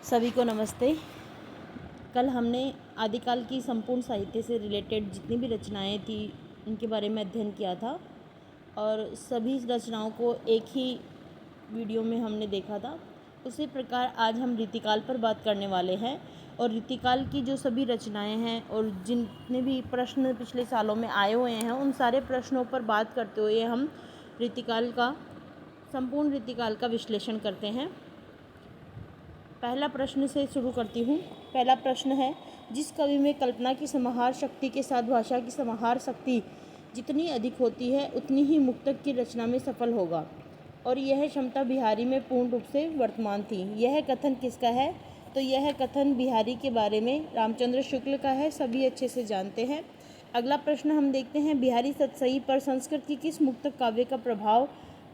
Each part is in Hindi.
सभी को नमस्ते। कल हमने आदिकाल की संपूर्ण साहित्य से रिलेटेड जितनी भी रचनाएं थी उनके बारे में अध्ययन किया था और सभी रचनाओं को एक ही वीडियो में हमने देखा था। उसी प्रकार आज हम रीतिकाल पर बात करने वाले हैं और रीतिकाल की जो सभी रचनाएं हैं और जितने भी प्रश्न पिछले सालों में आए हुए हैं उन सारे प्रश्नों पर बात करते हुए हम संपूर्ण रीतिकाल का विश्लेषण करते हैं। पहला प्रश्न से शुरू करती हूँ। पहला प्रश्न है, जिस कवि में कल्पना की समाहार शक्ति के साथ भाषा की समाहार शक्ति जितनी अधिक होती है उतनी ही मुक्तक की रचना में सफल होगा, और यह क्षमता बिहारी में पूर्ण रूप से वर्तमान थी। यह कथन किसका है? तो यह कथन बिहारी के बारे में रामचंद्र शुक्ल का है, सभी अच्छे से जानते हैं। अगला प्रश्न हम देखते हैं, बिहारी सतसई पर संस्कृत की किस मुक्तक काव्य का प्रभाव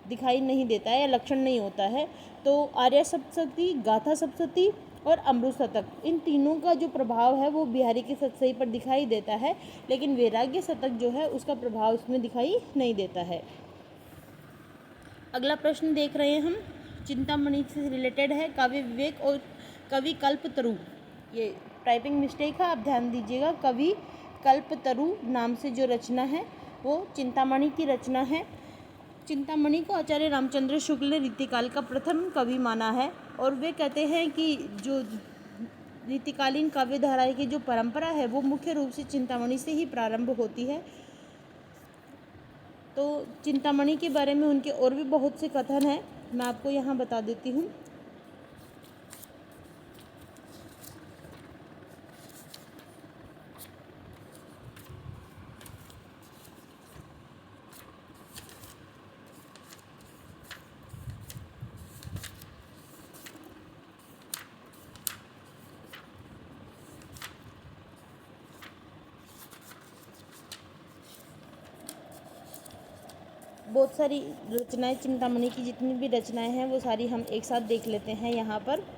दिखाई नहीं देता है या लक्षण नहीं होता है? तो आर्य सप्तशती, गाथा सप्तशती और अमृत शतक, इन तीनों का जो प्रभाव है वो बिहारी के सतसई पर दिखाई देता है, लेकिन वैराग्य शतक जो है उसका प्रभाव इसमें दिखाई नहीं देता है। अगला प्रश्न देख रहे हैं हम, चिंतामणि से रिलेटेड है, काव्य विवेक और कवि कल्पतरु। ये टाइपिंग मिस्टेक है, आप ध्यान दीजिएगा। कवि कल्पतरु नाम से जो रचना है वो चिंतामणि की रचना है। चिंतामणि को आचार्य रामचंद्र शुक्ल ने रीतिकाल का प्रथम कवि माना है और वे कहते हैं कि जो रीतिकालीन काव्य धारा की जो परंपरा है वो मुख्य रूप से चिंतामणि से ही प्रारंभ होती है। तो चिंतामणि के बारे में उनके और भी बहुत से कथन हैं, मैं आपको यहाँ बता देती हूँ। बहुत सारी रचनाएं, चिंतामणि की जितनी भी रचनाएं हैं वो सारी हम एक साथ देख लेते हैं यहाँ पर।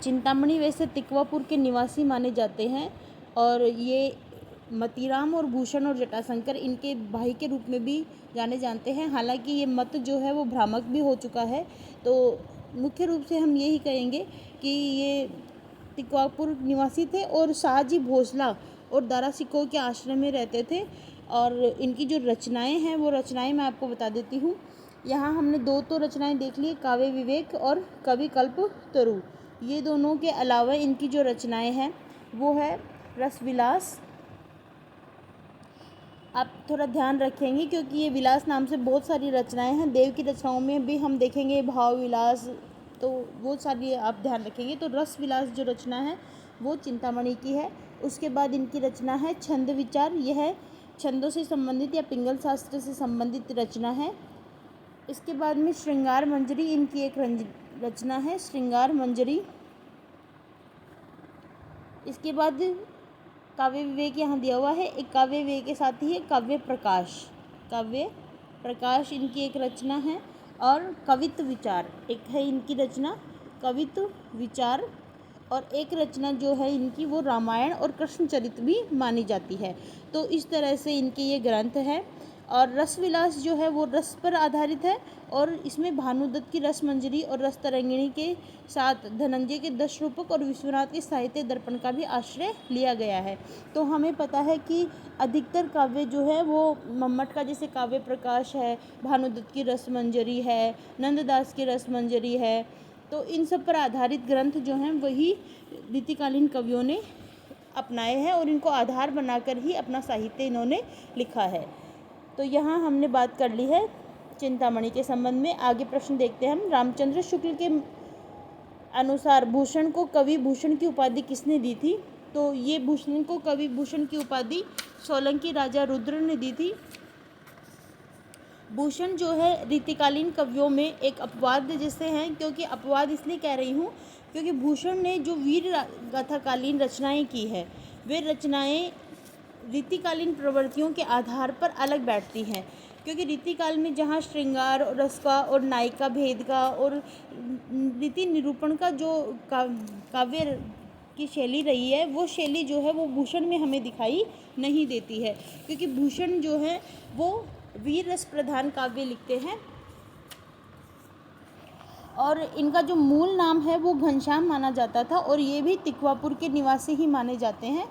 चिंतामणि वैसे तिकवापुर के निवासी माने जाते हैं और ये मतीराम और भूषण और जटाशंकर इनके भाई के रूप में भी जाने जानते हैं। हालांकि ये मत जो है वो भ्रामक भी हो चुका है, तो मुख्य रूप से हम यही कहेंगे कि ये तिकवापुर निवासी थे और शाहजी भोसला और दारा सिकोह के आश्रम में रहते थे। और इनकी जो रचनाएँ हैं वो रचनाएँ मैं आपको बता देती हूँ। यहाँ हमने दो तो रचनाएँ देख ली, काव्य विवेक और कवि कल्पतरु। ये दोनों के अलावा इनकी जो रचनाएं हैं वो है रसविलास। आप थोड़ा ध्यान रखेंगे क्योंकि ये विलास नाम से बहुत सारी रचनाएं हैं। देव की रचनाओं में भी हम देखेंगे भाव विलास, तो वो सारी आप ध्यान रखेंगे। तो रसविलास जो रचना है वो चिंतामणि की है। उसके बाद इनकी रचना है छंद विचार। यह छंदों से संबंधित या पिंगल शास्त्र से संबंधित रचना है। इसके बाद में श्रृंगार मंजरी इनकी एक रचना है, श्रृंगार मंजरी। इसके बाद काव्य विवेक यहाँ दिया हुआ है। एक काव्य विवेक के साथ ही है काव्य प्रकाश। काव्य प्रकाश इनकी एक रचना है। और कवित्व विचार एक है इनकी रचना, कवित्व विचार। और एक रचना जो है इनकी वो रामायण और कृष्णचरित भी मानी जाती है। तो इस तरह से इनके ये ग्रंथ है। और रसविलास जो है वो रस पर आधारित है और इसमें भानुदत्त की रस मंजरी और रस तरंगिणी के साथ धनंजय के दश रूपक और विश्वनाथ के साहित्य दर्पण का भी आश्रय लिया गया है। तो हमें पता है कि अधिकतर काव्य जो है वो मम्मट का, जैसे काव्य प्रकाश है, भानुदत्त की रस मंजरी है, नंददास की रस मंजरी है, तो इन सब पर आधारित ग्रंथ जो हैं वही रीतिकालीन कवियों ने अपनाए हैं और इनको आधार बनाकर ही अपना साहित्य इन्होंने लिखा है। तो यहाँ हमने बात कर ली है चिंतामणि के संबंध में। आगे प्रश्न देखते हैं हम। रामचंद्र शुक्ल के अनुसार भूषण को कवि भूषण की उपाधि किसने दी थी? तो ये भूषण को कवि भूषण की उपाधि सोलंकी राजा रुद्र ने दी थी। भूषण जो है रीतिकालीन कवियों में एक अपवाद जैसे हैं, क्योंकि अपवाद इसलिए कह रही हूँ क्योंकि भूषण ने जो वीर गाथाकालीन रचनाएं की है वे रचनाएं रीतिकालीन प्रवृत्तियों के आधार पर अलग बैठती हैं, क्योंकि रीतिकाल में जहाँ श्रृंगार और रस का और नायिका भेद का और रीति निरूपण का जो काव्य की शैली रही है वो शैली जो है वो भूषण में हमें दिखाई नहीं देती है, क्योंकि भूषण जो है वो वीर रस प्रधान काव्य लिखते हैं। और इनका जो मूल नाम है वो घनश्याम माना जाता था और ये भी तिकवापुर के निवासी ही माने जाते हैं।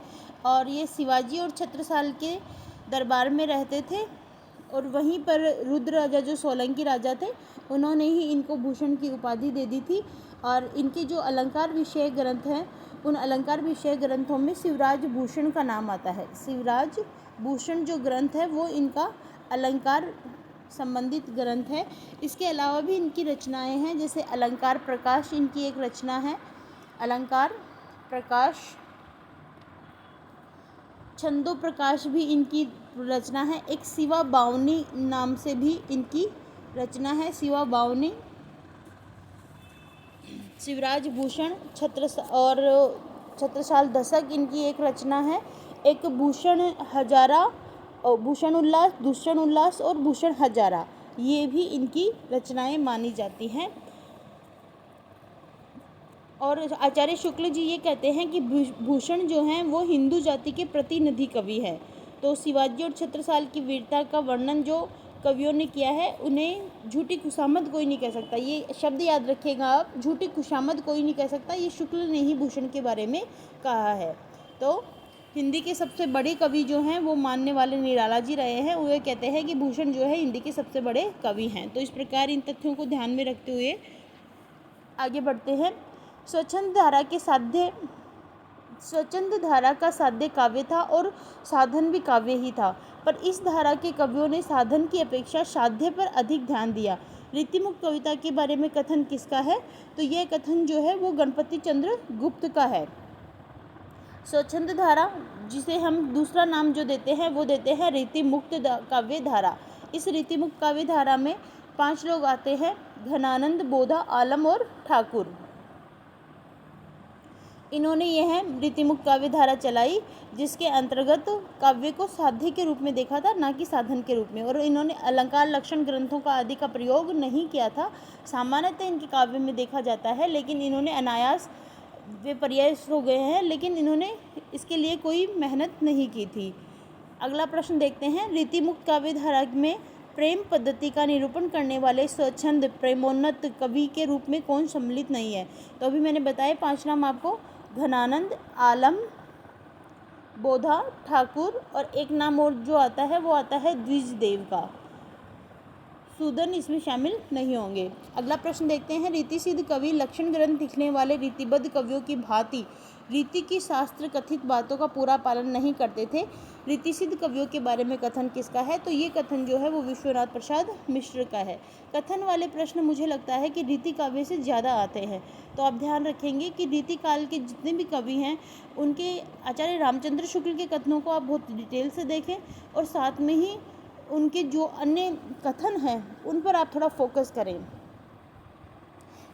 और ये शिवाजी और छत्रसाल के दरबार में रहते थे और वहीं पर रुद्र राजा जो सोलंकी राजा थे उन्होंने ही इनको भूषण की उपाधि दे दी थी। और इनके जो अलंकार विषय ग्रंथ हैं उन अलंकार विषय ग्रंथों में शिवराज भूषण का नाम आता है। शिवराज भूषण जो ग्रंथ है वो इनका अलंकार संबंधित ग्रंथ है। इसके अलावा भी इनकी रचनाएं हैं, जैसे अलंकार प्रकाश इनकी एक रचना है। अलंकार प्रकाश, छंदो प्रकाश भी इनकी रचना है। एक शिवा बावनी नाम से भी इनकी रचना है, शिवा बावनी। शिवराज भूषण छत्रसाल दशक इनकी एक रचना है। एक भूषण हजारा, भूषण उल्लास, दूषण उल्लास और भूषण हजारा, ये भी इनकी रचनाएं मानी जाती हैं। और आचार्य शुक्ल जी ये कहते हैं कि भूषण जो हैं वो हिंदू जाति के प्रतिनिधि कवि है। तो शिवाजी और छत्रसाल की वीरता का वर्णन जो कवियों ने किया है उन्हें झूठी खुशामद कोई नहीं कह सकता। ये शब्द याद रखिएगा आप, झूठी खुशामद कोई नहीं कह सकता। ये शुक्ल ने ही भूषण के बारे में कहा है। तो हिंदी के सबसे बड़े कवि जो हैं वो मानने वाले निराला जी रहे हैं। वो कहते हैं कि भूषण जो है हिंदी के सबसे बड़े कवि हैं। तो इस प्रकार इन तथ्यों को ध्यान में रखते हुए आगे बढ़ते हैं। स्वच्छंद धारा का साध्य काव्य था और साधन भी काव्य ही था, पर इस धारा के कवियों ने साधन की अपेक्षा साध्य पर अधिक ध्यान दिया। रीतिमुक्त कविता के बारे में कथन किसका है? तो यह कथन जो है वो गणपति चंद्र गुप्त का है। स्वच्छंद धारा, जिसे हम दूसरा नाम जो देते हैं वो देते हैं रीतिमुक्त काव्य धारा। इस रीतिमुक्त काव्य धारा में 5 लोग आते हैं, घनानंद, बोधा, आलम और ठाकुर। इन्होंने यह रीतिमुक्त काव्य धारा चलाई जिसके अंतर्गत काव्य को साध्य के रूप में देखा था, ना कि साधन के रूप में। और इन्होंने अलंकार लक्षण ग्रंथों का आदि का प्रयोग नहीं किया था। सामान्यतः इनके काव्य में देखा जाता है, लेकिन इन्होंने अनायास वे प्रयास हो गए हैं, लेकिन इन्होंने इसके लिए कोई मेहनत नहीं की थी। अगला प्रश्न देखते हैं। रीतिमुक्त काव्य धारा में प्रेम पद्धति का निरूपण करने वाले स्वच्छंद प्रेमोन्नत कवि के रूप में कौन सम्मिलित नहीं है? तो अभी मैंने बताए 5 नाम आपको, घनानंद, आलम, बोधा, ठाकुर और एक नाम और जो आता है वो आता है द्विजदेव का। सूदन इसमें शामिल नहीं होंगे। अगला प्रश्न देखते हैं। रीति सिद्ध कवि लक्षण ग्रंथ लिखने वाले रीतिबद्ध कवियों की भांति रीति की शास्त्र कथित बातों का पूरा पालन नहीं करते थे। रीति सिद्ध कवियों के बारे में कथन किसका है? तो ये कथन जो है वो विश्वनाथ प्रसाद मिश्र का है। कथन वाले प्रश्न मुझे लगता है कि रीति काव्य से ज़्यादा आते हैं, तो आप ध्यान रखेंगे कि रीति काल के जितने भी कवि हैं उनके आचार्य रामचंद्र शुक्ल के कथनों को आप बहुत डिटेल से देखें और साथ में ही उनके जो अन्य कथन हैं उन पर आप थोड़ा फोकस करें।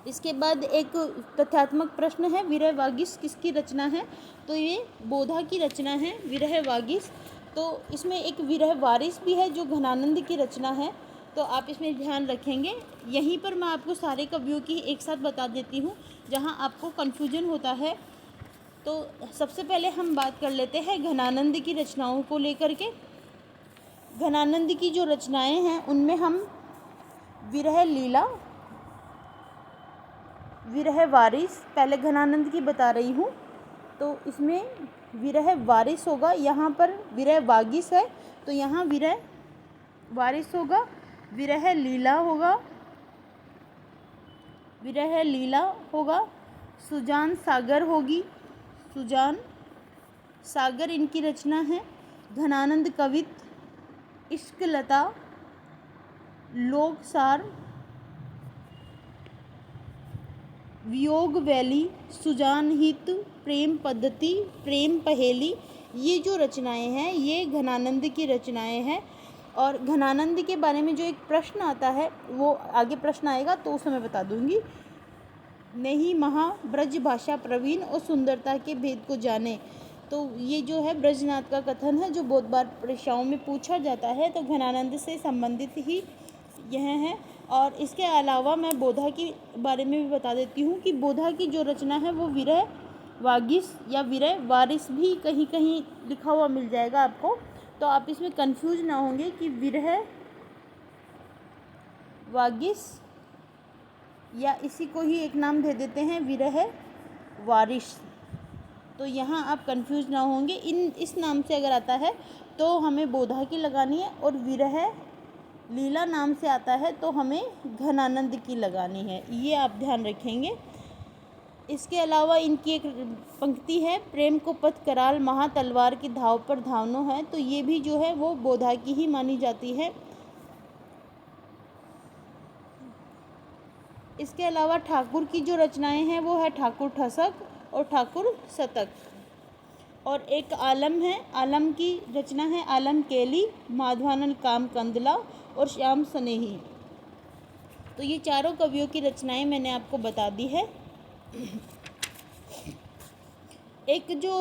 इसके बाद एक तथ्यात्मक प्रश्न है, विरह वागीश किसकी रचना है? तो ये बोधा की रचना है विरह वागीश। तो इसमें एक विरह वारिस भी है जो घनानंद की रचना है, तो आप इसमें ध्यान रखेंगे। यहीं पर मैं आपको सारे कवियों की एक साथ बता देती हूँ जहाँ आपको कन्फ्यूजन होता है। तो सबसे पहले हम बात कर लेते हैं घनानंद की रचनाओं को लेकर के। घनानंद की जो रचनाएं हैं उनमें हम विरह लीला, विरह वारिस, पहले घनानंद की बता रही हूँ, तो इसमें विरह वारिस होगा। यहाँ पर विरह वागीश है तो यहाँ विरह वारिस होगा। विरह लीला होगा, विरह लीला होगा। सुजान सागर होगी, सुजान सागर इनकी रचना है। घनानंद कवित, इश्क लता, लोकसार, वियोग वैली, सुजान हित, प्रेम पद्धति, प्रेम पहेली, ये जो रचनाएं हैं ये घनानंद की रचनाएं हैं। और घनानंद के बारे में जो एक प्रश्न आता है, वो आगे प्रश्न आएगा तो उसे मैं बता दूंगी। नहीं महा ब्रज भाषा प्रवीण और सुंदरता के भेद को जाने। तो ये जो है ब्रजनाथ का कथन है, जो बहुत बार परीक्षाओं में पूछा जाता है, तो घनानंद से संबंधित ही यह है। और इसके अलावा मैं बोधा के बारे में भी बता देती हूँ कि बोधा की जो रचना है वो विरह वागिस या विरह वारिस भी कहीं कहीं लिखा हुआ मिल जाएगा आपको, तो आप इसमें कंफ्यूज ना होंगे कि विरह वागिस या इसी को ही एक नाम दे देते हैं विरह वारिस। तो यहाँ आप कंफ्यूज ना होंगे, इस नाम से अगर आता है तो हमें बोधा की लगानी है, और विरह लीला नाम से आता है तो हमें घनानंद की लगानी है, ये आप ध्यान रखेंगे। इसके अलावा इनकी एक पंक्ति है, प्रेम को पथ कराल महा तलवार की धाव पर धावनो है, तो ये भी जो है वो बोधा की ही मानी जाती है। इसके अलावा ठाकुर की जो रचनाएं हैं वो है ठाकुर ठसक और ठाकुर शतक। और एक आलम है, आलम की रचना है आलम केली, माधवानंद काम कंदला और श्याम स्नेही। तो ये चारों कवियों की रचनाएं मैंने आपको बता दी है। एक जो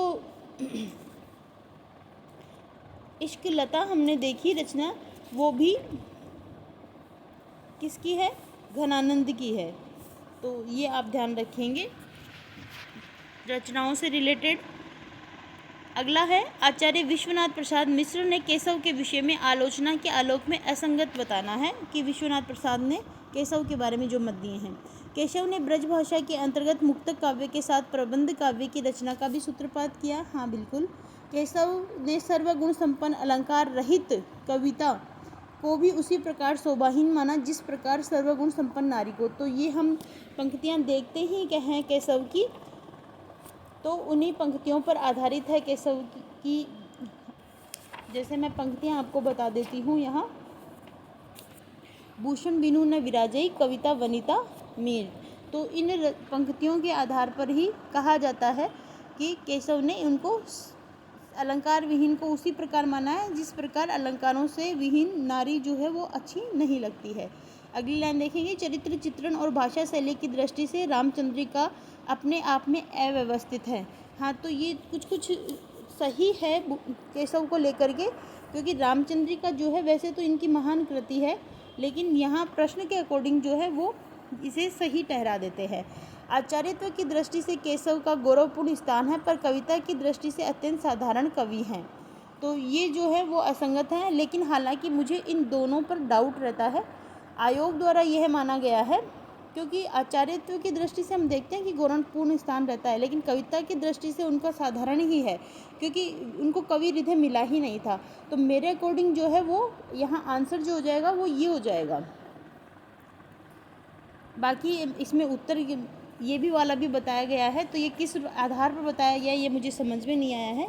इश्क लता हमने देखी रचना, वो भी किसकी है? घनानंद की है। तो ये आप ध्यान रखेंगे रचनाओं से रिलेटेड। अगला है, आचार्य विश्वनाथ प्रसाद मिश्र ने केशव के विषय में आलोचना के आलोक में असंगत बताना है, कि विश्वनाथ प्रसाद ने केशव के बारे में जो मत दिए हैं। केशव ने ब्रज भाषा के अंतर्गत मुक्तक काव्य के साथ प्रबंध काव्य की रचना का भी सूत्रपात किया। हाँ बिल्कुल, केशव ने सर्वगुण संपन्न अलंकार रहित कविता को भी उसी प्रकार शोभाहीन माना जिस प्रकार सर्वगुण संपन्न नारी को। तो ये हम पंक्तियाँ देखते ही क्या हैं केशव की, तो उन्हीं पंक्तियों पर आधारित है केशव की। जैसे मैं पंक्तियाँ आपको बता देती हूँ यहाँ, भूषण बिनु न विराजई कविता वनिता मीर। तो इन पंक्तियों के आधार पर ही कहा जाता है कि केशव ने उनको अलंकार विहीन को उसी प्रकार माना है जिस प्रकार अलंकारों से विहीन नारी जो है वो अच्छी नहीं लगती है। अगली लाइन देखेंगे, चरित्र चित्रण और भाषा शैली की दृष्टि से रामचंद्रिका अपने आप में अव्यवस्थित है। हाँ, तो ये कुछ सही है केशव को लेकर के, क्योंकि रामचंद्रिका जो है वैसे तो इनकी महान कृति है, लेकिन यहाँ प्रश्न के अकॉर्डिंग जो है वो इसे सही ठहरा देते हैं। आचार्यत्व की दृष्टि से केशव का गौरवपूर्ण स्थान है, पर कविता की दृष्टि से अत्यंत साधारण कवि हैं। तो ये जो है वो असंगत है, लेकिन हालांकि मुझे इन दोनों पर डाउट रहता है। आयोग द्वारा यह माना गया है, क्योंकि आचार्यत्व की दृष्टि से हम देखते हैं कि गौरवपूर्ण स्थान रहता है, लेकिन कविता की दृष्टि से उनका साधारण ही है, क्योंकि उनको कवि हृदय मिला ही नहीं था। तो मेरे अकॉर्डिंग जो है वो यहाँ आंसर जो हो जाएगा वो ये हो जाएगा। बाकी इसमें उत्तर ये भी वाला भी बताया गया है, तो ये किस आधार पर बताया गया ये मुझे समझ में नहीं आया है,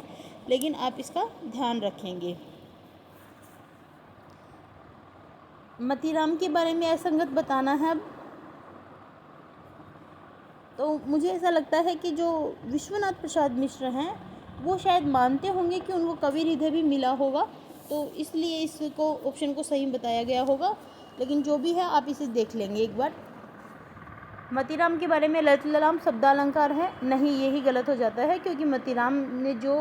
लेकिन आप इसका ध्यान रखेंगे। मतीराम के बारे में असंगत बताना है अब, तो मुझे ऐसा लगता है कि जो विश्वनाथ प्रसाद मिश्र हैं वो शायद मानते होंगे कि उनको कवि हृदय भी मिला होगा, तो इसलिए इसको ऑप्शन को सही बताया गया होगा। लेकिन जो भी है आप इसे देख लेंगे एक बार। मतीराम के बारे में ललित ललाम शब्दालंकार है, नहीं यही गलत हो जाता है, क्योंकि मतीराम ने जो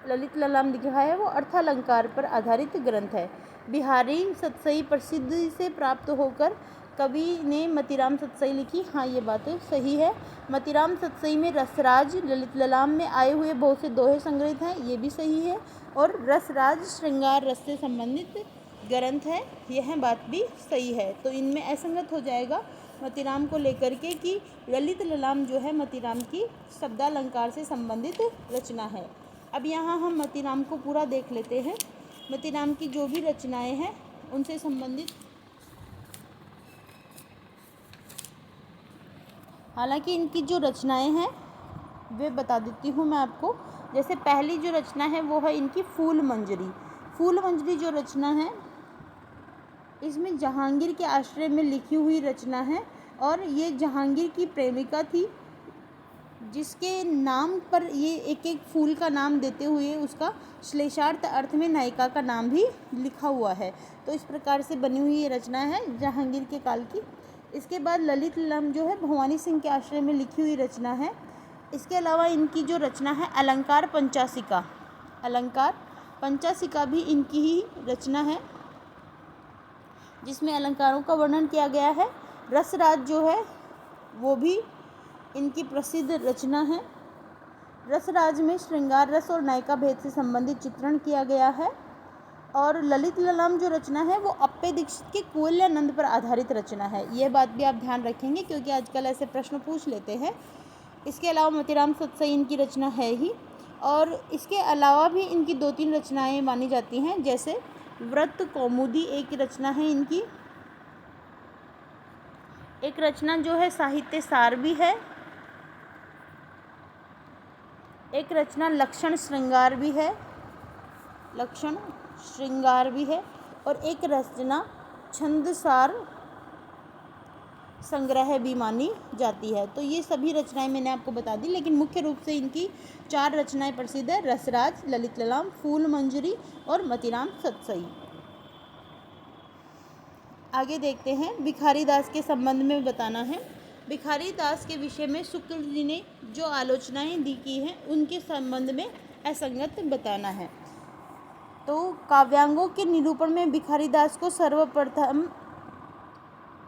ललित ललाम लिखा है वो अर्थालंकार पर आधारित ग्रंथ है। बिहारी सतसई प्रसिद्धि से प्राप्त होकर कवि ने मतीराम सतसई लिखी। हाँ, ये बात सही है। मतीराम सतसई में रसराज, ललित ललाम में आए हुए बहुत से दोहे संग्रहित हैं, ये भी सही है। और रसराज श्रृंगार रस से संबंधित ग्रंथ है, यह बात भी सही है। तो इनमें असंगत हो जाएगा मतीराम को लेकर के कि ललित ललाम जो है मतीराम की शब्दालंकार से संबंधित रचना है। अब यहाँ हम मतीराम को पूरा देख लेते हैं। मतीराम की जो भी रचनाएं हैं उनसे संबंधित, हालांकि इनकी जो रचनाएं हैं वे बता देती हूँ मैं आपको। जैसे पहली जो रचना है वो है इनकी फूल मंजरी। फूल मंजरी जो रचना है इसमें जहांगीर के आश्रय में लिखी हुई रचना है, और ये जहांगीर की प्रेमिका थी जिसके नाम पर ये एक एक फूल का नाम देते हुए उसका श्लेषार्थ अर्थ में नायिका का नाम भी लिखा हुआ है। तो इस प्रकार से बनी हुई ये रचना है जहांगीर के काल की। इसके बाद ललित लम जो है भवानी सिंह के आश्रय में लिखी हुई रचना है। इसके अलावा इनकी जो रचना है अलंकार पंचासिका, अलंकार पंचासिका भी इनकी ही रचना है, जिसमें अलंकारों का वर्णन किया गया है। रसराज जो है वो भी इनकी प्रसिद्ध रचना है। रसराज में श्रृंगार रस और नायिका भेद से संबंधित चित्रण किया गया है। और ललित ललाम जो रचना है वो अप्पे दीक्षित के कुवलयानंद पर आधारित रचना है। यह बात भी आप ध्यान रखेंगे क्योंकि आजकल ऐसे प्रश्न पूछ लेते हैं। इसके अलावा मोतीराम सतसई इनकी रचना है ही, और इसके अलावा भी इनकी 2-3 रचनाएं मानी जाती हैं, जैसे व्रत कौमुदी एक रचना है इनकी, एक रचना जो है साहित्य सार भी है, एक रचना लक्षण श्रृंगार भी है, लक्षण श्रृंगार भी है, और एक रचना छंदसार संग्रह भी मानी जाती है। तो ये सभी रचनाएं मैंने आपको बता दी, लेकिन मुख्य रूप से इनकी 4 रचनाएं प्रसिद्ध है, रसराज, ललित ललाम, फूल मंजरी और मोतीराम सतसई। आगे देखते हैं, भिखारी दास के संबंध में बताना है। भिखारी दास के विषय में शुक्ल जी ने जो आलोचनाएं दी की हैं उनके संबंध में असंगत बताना है। तो काव्यांगों के निरूपण में भिखारी दास को सर्वप्रथम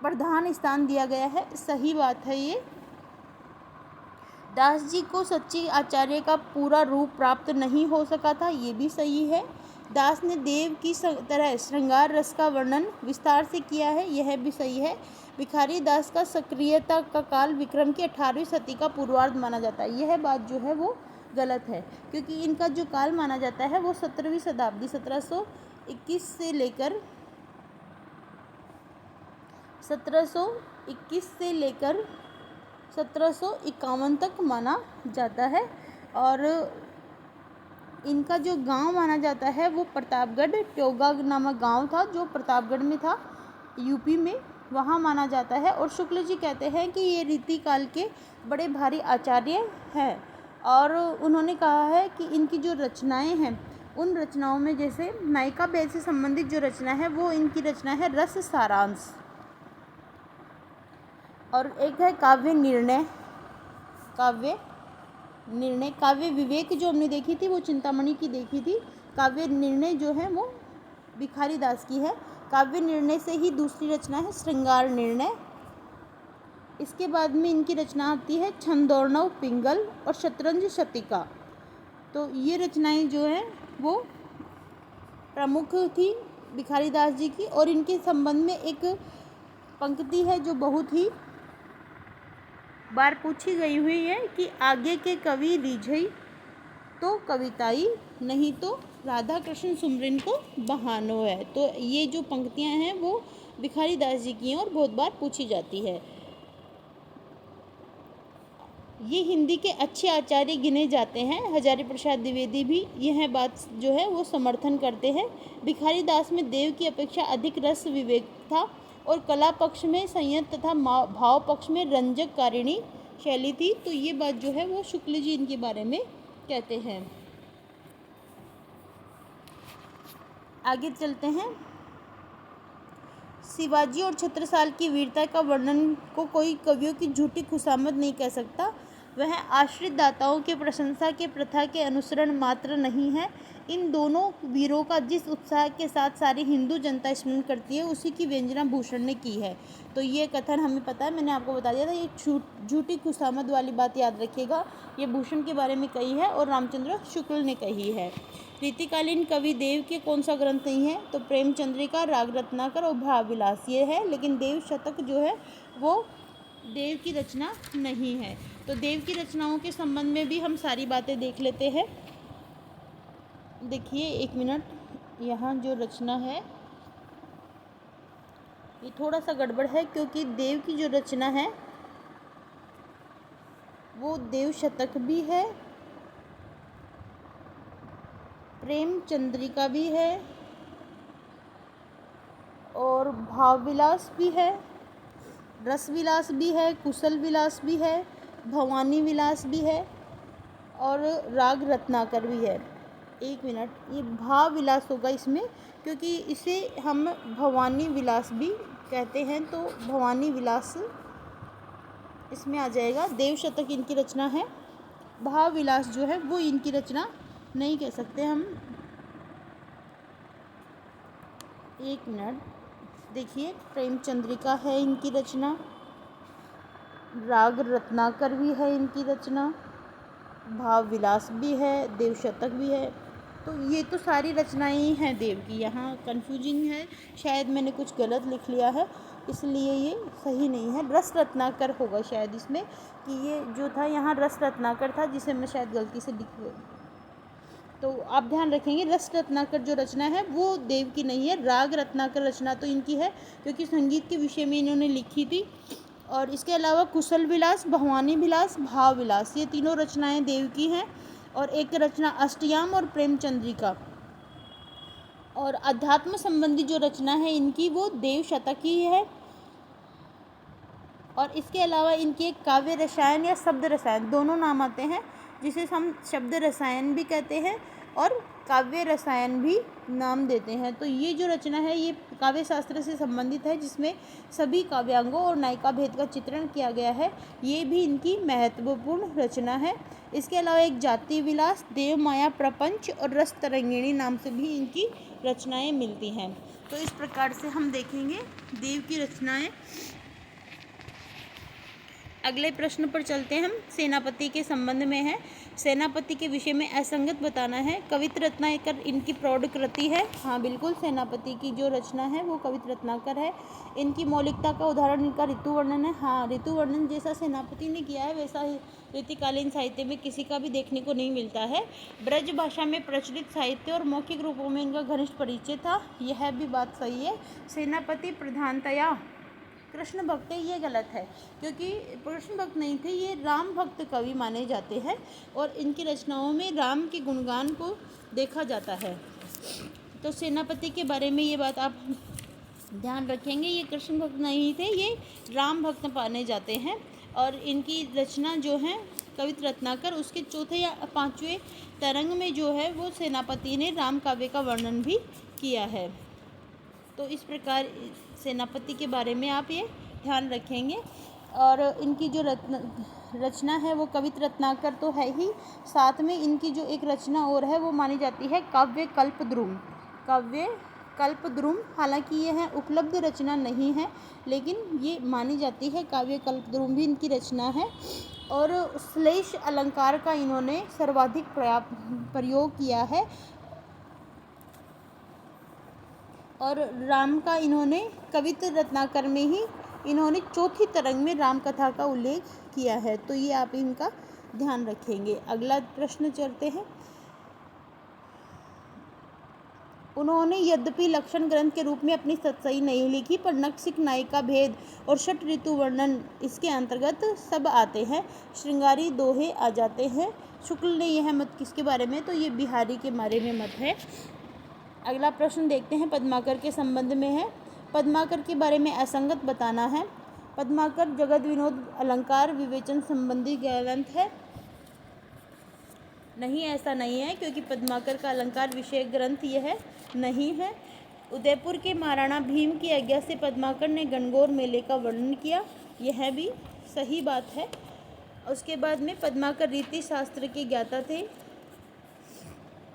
प्रधान स्थान दिया गया है, सही बात है ये। दास जी को सच्ची आचार्य का पूरा रूप प्राप्त नहीं हो सका था, ये भी सही है। दास ने देव की तरह श्रृंगार रस का वर्णन विस्तार से किया है, यह भी सही है। भिखारी दास का सक्रियता का काल विक्रम की 18वीं सदी का पूर्वार्ध माना जाता है, यह बात जो है वो गलत है, क्योंकि इनका जो काल माना जाता है वो 17वीं शताब्दी 1721 से लेकर 1751 तक माना जाता है। और इनका जो गांव माना जाता है वो प्रतापगढ़, ट्योगा नामक गांव था जो प्रतापगढ़ में था, यूपी में, वहाँ माना जाता है। और शुक्ल जी कहते हैं कि ये रीति काल के बड़े भारी आचार्य हैं, और उन्होंने कहा है कि इनकी जो रचनाएं हैं उन रचनाओं में जैसे नायिका भेद से संबंधित जो रचना है वो इनकी रचना है रस सारांश, और एक है काव्य निर्णय। काव्य विवेक जो हमने देखी थी वो चिंतामणि की देखी थी, काव्य निर्णय जो है वो भिखारी दास की है। काव्य निर्णय से ही दूसरी रचना है श्रृंगार निर्णय। इसके बाद में इनकी रचना आती है छंदोर्णव पिंगल और शतरंज शतिका। तो ये रचनाएं जो हैं वो प्रमुख थी भिखारी दास जी की, और इनके संबंध में एक पंक्ति है जो बहुत ही बार पूछी गई हुई है कि आगे के कवि रिझई तो कविताई, नहीं तो राधा कृष्ण सुमरिन को बहानो है। तो ये जो पंक्तियां हैं वो भिखारी दास जी की हैं और बहुत बार पूछी जाती है। ये हिंदी के अच्छे आचार्य गिने जाते हैं। हजारी प्रसाद द्विवेदी भी यह बात जो है वो समर्थन करते हैं। भिखारी दास में देव की अपेक्षा अधिक रस विवेक था, और कला पक्ष में संयत तथा भाव पक्ष में रंजक कारिणी शैली थी। तो ये बात जो है वो शुक्ल जी इनके बारे में कहते हैं। आगे चलते हैं। शिवाजी और छत्रसाल की वीरता का वर्णन को कोई कवियों की झूठी खुशामद नहीं कह सकता। वह आश्रित दाताओं के प्रशंसा के प्रथा के अनुसरण मात्र नहीं है। इन दोनों वीरों का जिस उत्साह के साथ सारी हिंदू जनता स्मरण करती है उसी की व्यंजना भूषण ने की है। तो ये कथन हमें पता है, मैंने आपको बता दिया था। ये झूठी खुशामद वाली बात याद रखिएगा, ये भूषण के बारे में कही है और रामचंद्र शुक्ल ने कही है। रीतिकालीन कवि देव के कौन सा ग्रंथ नहीं है? तो प्रेमचंद्रिका, राग रत्नाकर और भावविलास ये है, लेकिन देव शतक जो है वो देव की रचना नहीं है। तो देव की रचनाओं के संबंध में भी हम सारी बातें देख लेते हैं। देखिए एक मिनट, यहाँ जो रचना है ये थोड़ा सा गड़बड़ है, क्योंकि देव की जो रचना है वो देव शतक भी है, प्रेम चंद्रिका भी है और भाव विलास भी है, रस विलास भी है, कुशल विलास भी है, भवानी विलास भी है और राग रत्नाकर भी है। एक मिनट, ये भाव विलास होगा इसमें, क्योंकि इसे हम भवानी विलास भी कहते हैं, तो भवानी विलास इसमें आ जाएगा। देव शतक इनकी रचना है, भाव विलास जो है वो इनकी रचना नहीं कह सकते हम। एक मिनट, देखिए, प्रेम चंद्रिका है इनकी रचना, राग रत्नाकर भी है इनकी रचना, भाव विलास भी है, देव शतक भी है। तो ये तो सारी रचनाएं ही हैं देव की। यहाँ कन्फ्यूजिंग है, शायद मैंने कुछ गलत लिख लिया है, इसलिए ये सही नहीं है। रस रत्नाकर होगा शायद इसमें, कि ये जो था यहाँ रस रत्नाकर था, जिसे मैं शायद गलती से लिख गई। तो आप ध्यान रखेंगे, रस रत्नाकर जो रचना है वो देव की नहीं है। राग रत्नाकर रचना तो इनकी है, क्योंकि संगीत के विषय में इन्होंने लिखी थी। और इसके अलावा कुशल विलास, भवानी विलास, भाव विलास, ये तीनों रचनाएं देव की हैं। और एक रचना अष्टयाम और प्रेम चंद्रिका। और अध्यात्म संबंधी जो रचना है इनकी वो देव शतक ही है। और इसके अलावा इनकी एक काव्य रसायन या शब्द रसायन, दोनों नाम आते हैं, जिसे हम शब्द रसायन भी कहते हैं और काव्य रसायन भी नाम देते हैं। तो ये जो रचना है ये काव्य शास्त्र से संबंधित है, जिसमें सभी काव्यांगों और नायिका भेद का चित्रण किया गया है। ये भी इनकी महत्वपूर्ण रचना है। इसके अलावा एक जाति विलास, देव माया प्रपंच और रस तरंगिणी नाम से भी इनकी रचनाएं मिलती हैं। तो इस प्रकार से हम देखेंगे देव की रचनाएं। अगले प्रश्न पर चलते हैं हम। सेनापति के संबंध में है। सेनापति के विषय में असंगत बताना है। कवित रत्नाकर इनकी प्रौढ़ कृति है। हाँ बिल्कुल, सेनापति की जो रचना है वो कवित रत्नाकर है। इनकी मौलिकता का उदाहरण इनका ऋतु वर्णन है। हाँ, ऋतु वर्णन जैसा सेनापति ने किया है वैसा रीतिकालीन साहित्य में किसी का भी देखने को नहीं मिलता है। ब्रज भाषा में प्रचलित साहित्य और मौखिक रूपों में इनका घनिष्ठ परिचय था, यह भी बात सही है। सेनापति प्रधानतया कृष्ण भक्त है, ये गलत है, क्योंकि कृष्ण भक्त नहीं थे, ये राम भक्त कवि माने जाते हैं और इनकी रचनाओं में राम के गुणगान को देखा जाता है। तो सेनापति के बारे में ये बात आप ध्यान रखेंगे, ये कृष्ण भक्त नहीं थे, ये राम भक्त माने जाते हैं। और इनकी रचना जो है कवित रत्नाकर, उसके चौथे या पांचवें तरंग में जो है वो सेनापति ने राम काव्य का वर्णन भी किया है। तो इस प्रकार सेनापति के बारे में आप ये ध्यान रखेंगे। और इनकी जो रचना है वो कवित रत्नाकर तो है ही, साथ में इनकी जो एक रचना और है वो मानी जाती है काव्य कल्पद्रुम। काव्य कल्पद्रुम, हालांकि ये है उपलब्ध रचना नहीं है, लेकिन ये मानी जाती है। काव्य कल्पद्रुम भी इनकी रचना है। और श्लेष अलंकार का इन्होंने सर्वाधिक प्रयोग किया है। और राम का इन्होंने कवित रत्नाकर में ही इन्होंने चौथी तरंग में राम कथा का उल्लेख किया है। तो ये आप इनका ध्यान रखेंगे। अगला प्रश्न चलते हैं। उन्होंने यद्यपि लक्षण ग्रंथ के रूप में अपनी सतसई नहीं लिखी, पर नक्सिक नायिका भेद और षट ऋतु वर्णन इसके अंतर्गत सब आते हैं। श्रृंगारी दोहे आ जाते हैं। शुक्ल ने यह मत किसके बारे में, तो ये बिहारी के बारे में मत है। अगला प्रश्न देखते हैं, पद्माकर के संबंध में है। पद्माकर के बारे में असंगत बताना है। पद्माकर जगत विनोद अलंकार विवेचन संबंधी ग्रंथ है। नहीं, ऐसा नहीं है, क्योंकि पद्माकर का अलंकार विषय ग्रंथ यह नहीं है। उदयपुर के महाराणा भीम की आज्ञा से पद्माकर ने गणगौर मेले का वर्णन किया, यह भी सही बात है। उसके बाद में पद्माकर रीति शास्त्र के ज्ञाता थे,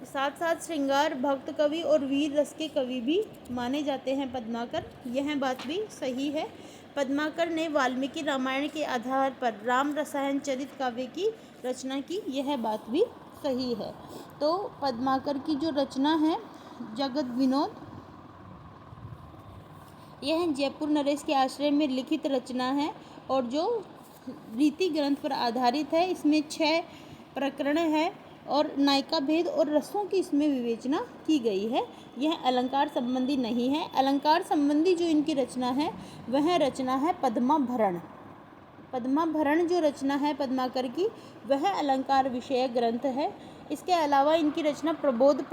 साथ साथ श्रृंगार भक्त कवि और वीर रस के कवि भी माने जाते हैं पद्माकर, यह बात भी सही है। पद्माकर ने वाल्मीकि रामायण के आधार पर राम रसायन चरित काव्य की रचना की, यह बात भी सही है। तो पद्माकर की जो रचना है जगत विनोद, यह जयपुर नरेश के आश्रय में लिखित रचना है और जो रीति ग्रंथ पर आधारित है। इसमें 6 प्रकरण है और नायिका भेद और रसों की इसमें विवेचना की गई है। यह अलंकार संबंधी नहीं है। अलंकार संबंधी जो इनकी रचना है वह रचना है पद्माभरण। पद्माभरण जो रचना है पद्माकर की, वह अलंकार विषय ग्रंथ है। इसके अलावा इनकी रचना प्रबोध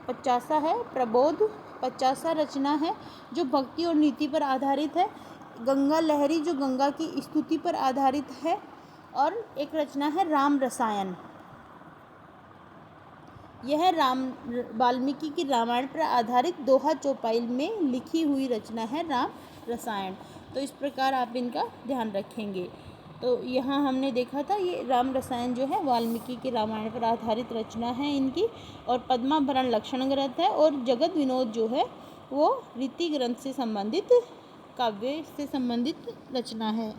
पचासा है। प्रबोध पचासा रचना है जो भक्ति और नीति पर आधारित है। गंगा लहरी जो गंगा की स्तुति पर आधारित है। और एक रचना है राम रसायन। यह वाल्मीकि की रामायण पर आधारित दोहा चौपाई में लिखी हुई रचना है राम रसायन। तो इस प्रकार आप इनका ध्यान रखेंगे। तो यहाँ हमने देखा था ये राम रसायन जो है वाल्मीकि के रामायण पर आधारित रचना है इनकी, और पद्माभरण लक्षण ग्रंथ है, और जगत विनोद जो है वो रीति ग्रंथ से संबंधित काव्य से संबंधित रचना है।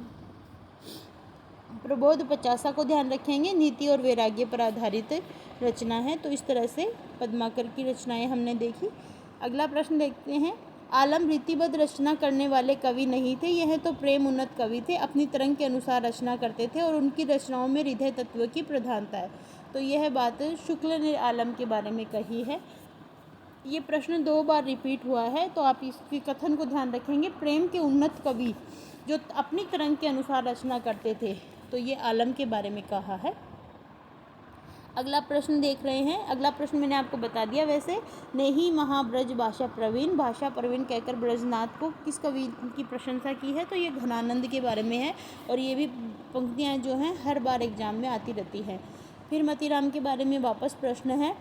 प्रबोध 50 को ध्यान रखेंगे, नीति और वैराग्य पर आधारित रचना है। तो इस तरह से पद्माकर की रचनाएं हमने देखी। अगला प्रश्न देखते हैं। आलम रीतिबद्ध रचना करने वाले कवि नहीं थे, यह तो प्रेम उन्नत कवि थे, अपनी तरंग के अनुसार रचना करते थे और उनकी रचनाओं में हृदय तत्व की प्रधानता है। तो यह बात शुक्ल ने आलम के बारे में कही है। ये प्रश्न 2 बार रिपीट हुआ है, तो आप इसके कथन को ध्यान रखेंगे। प्रेम के उन्नत कवि जो अपनी तरंग के अनुसार रचना करते थे, तो ये आलम के बारे में कहा है। अगला प्रश्न देख रहे हैं। अगला प्रश्न मैंने आपको बता दिया। वैसे नहीं महाब्रज भाषा प्रवीण, भाषा प्रवीण कहकर ब्रजनाथ को किस कवि की प्रशंसा की है, तो ये घनानंद के बारे में है, और ये भी पंक्तियाँ जो हैं हर बार एग्जाम में आती रहती है। फिर मतीराम के बारे में वापस प्रश्न है।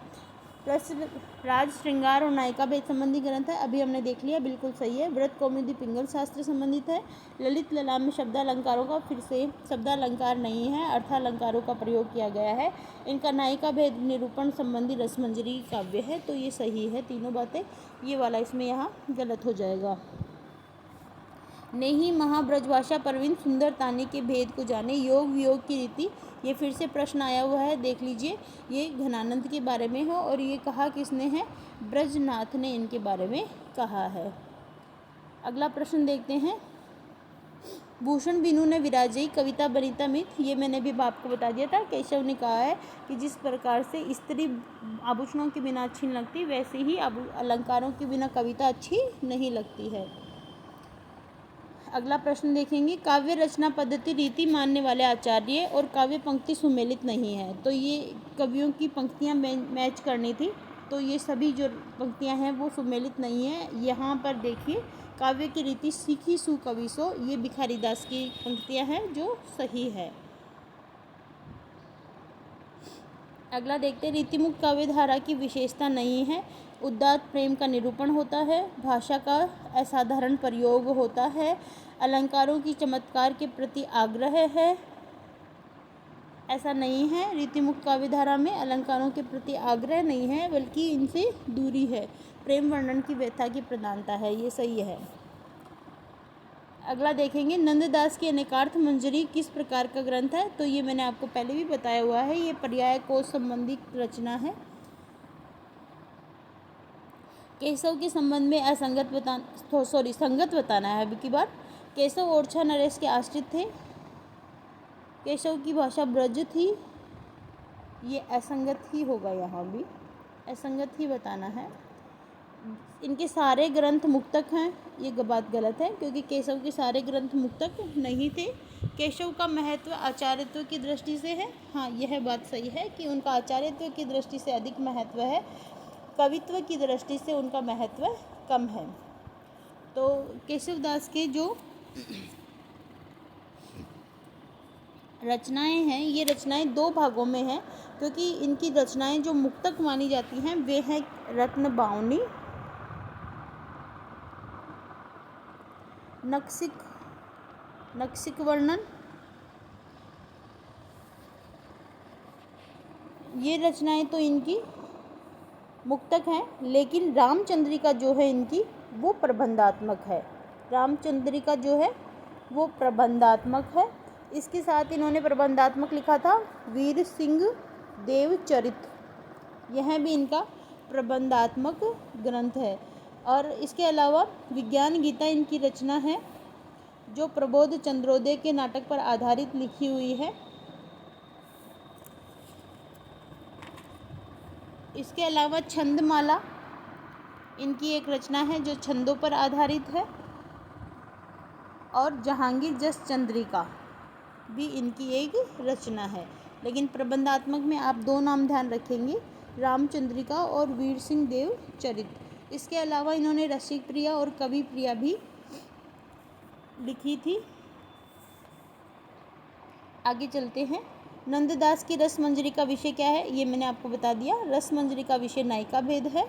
प्रश्न राज श्रृंगार और नायिका भेद संबंधी ग्रंथ है, अभी हमने देख लिया, बिल्कुल सही है। व्रत कौमुदी पिंगल शास्त्र संबंधित है। ललित ललाम में शब्दालंकारों का फिर से शब्दालंकार नहीं है, अर्थालंकारों का प्रयोग किया गया है। इनका नायिका भेद निरूपण संबंधी रसमंजरी काव्य है, तो ये सही है तीनों बातें। ये वाला इसमें यहाँ गलत हो जाएगा। नहीं महाब्रजभाषा प्रवीण सुंदर ताने के भेद को जाने, योग वियोग की रीति, ये फिर से प्रश्न आया हुआ है, देख लीजिए। ये घनानंद के बारे में है, और ये कहा किसने है, ब्रजनाथ ने इनके बारे में कहा है। अगला प्रश्न देखते हैं। भूषण बिनु ने विराजई कविता बनिता मित, ये मैंने भी आपको बता दिया था। केशव ने कहा है कि जिस प्रकार से स्त्री आभूषणों के बिना अच्छी नहीं लगती, वैसे ही अलंकारों के बिना कविता अच्छी नहीं लगती है। अगला प्रश्न देखेंगे। काव्य रचना पद्धति रीति मानने वाले आचार्य और काव्य पंक्ति सुमेलित नहीं है, तो ये कवियों की पंक्तियां मैच करनी थी, तो ये सभी जो पंक्तियां हैं वो सुमेलित नहीं है। यहाँ पर देखिए, काव्य की रीति सीखी सु कवि सो, ये भिखारी दास की पंक्तियां हैं जो सही है। अगला देखते हैं। रीतिमुक्त काव्य धारा की विशेषता नहीं है, उदात्त प्रेम का निरूपण होता है, भाषा का असाधारण प्रयोग होता है, अलंकारों की चमत्कार के प्रति आग्रह है। ऐसा नहीं है, रीतिमुक्त काव्य धारा में अलंकारों के प्रति आग्रह नहीं है, बल्कि इनसे दूरी है। प्रेम वर्णन की व्यथा की प्रधानता है, ये सही है। अगला देखेंगे। नंददास की अनेकार्थ मंजरी किस प्रकार का ग्रंथ है, तो ये मैंने आपको पहले भी बताया हुआ है, ये पर्याय कोश संबंधी रचना है। केशव के संबंध में संगत बताना है अभी की बार। केशव ओरछा नरेश के आश्रित थे, केशव की भाषा ब्रज थी, ये असंगत ही होगा, यहाँ भी असंगत ही बताना है। इनके सारे ग्रंथ मुक्तक हैं, ये बात गलत है, क्योंकि केशव के सारे ग्रंथ मुक्तक नहीं थे। केशव का महत्व आचार्यत्व की दृष्टि से है, हाँ यह बात सही है कि उनका आचार्यत्व की दृष्टि से अधिक महत्व है, कवित्व की दृष्टि से उनका महत्व कम है। तो केशवदास के जो रचनाएं हैं, ये रचनाएं 2 भागों में हैं, क्योंकि इनकी रचनाएं जो मुक्तक मानी जाती हैं वे हैं रत्न बावनी, नक्सिक वर्णन, ये रचनाएं तो इनकी मुक्तक हैं, लेकिन रामचंद्रिका जो है इनकी वो प्रबंधात्मक है। रामचंद्रिका जो है वो प्रबंधात्मक है। इसके साथ इन्होंने प्रबंधात्मक लिखा था वीर सिंह देव चरित, यह भी इनका प्रबंधात्मक ग्रंथ है। और इसके अलावा विज्ञान गीता इनकी रचना है, जो प्रबोध चंद्रोदय के नाटक पर आधारित लिखी हुई है। इसके अलावा छंदमाला इनकी एक रचना है जो छंदों पर आधारित है, और जहांगीर जस चंद्रिका भी इनकी एक रचना है। लेकिन प्रबंधात्मक में आप 2 नाम ध्यान रखेंगे, रामचंद्रिका और वीर सिंह देव चरित। इसके अलावा इन्होंने रसिक प्रिया और कवि प्रिया भी लिखी थी। आगे चलते हैं। नंददास की रस मंजरी का विषय क्या है, ये मैंने आपको बता दिया। रस मंजरी का विषय नायिका भेद है।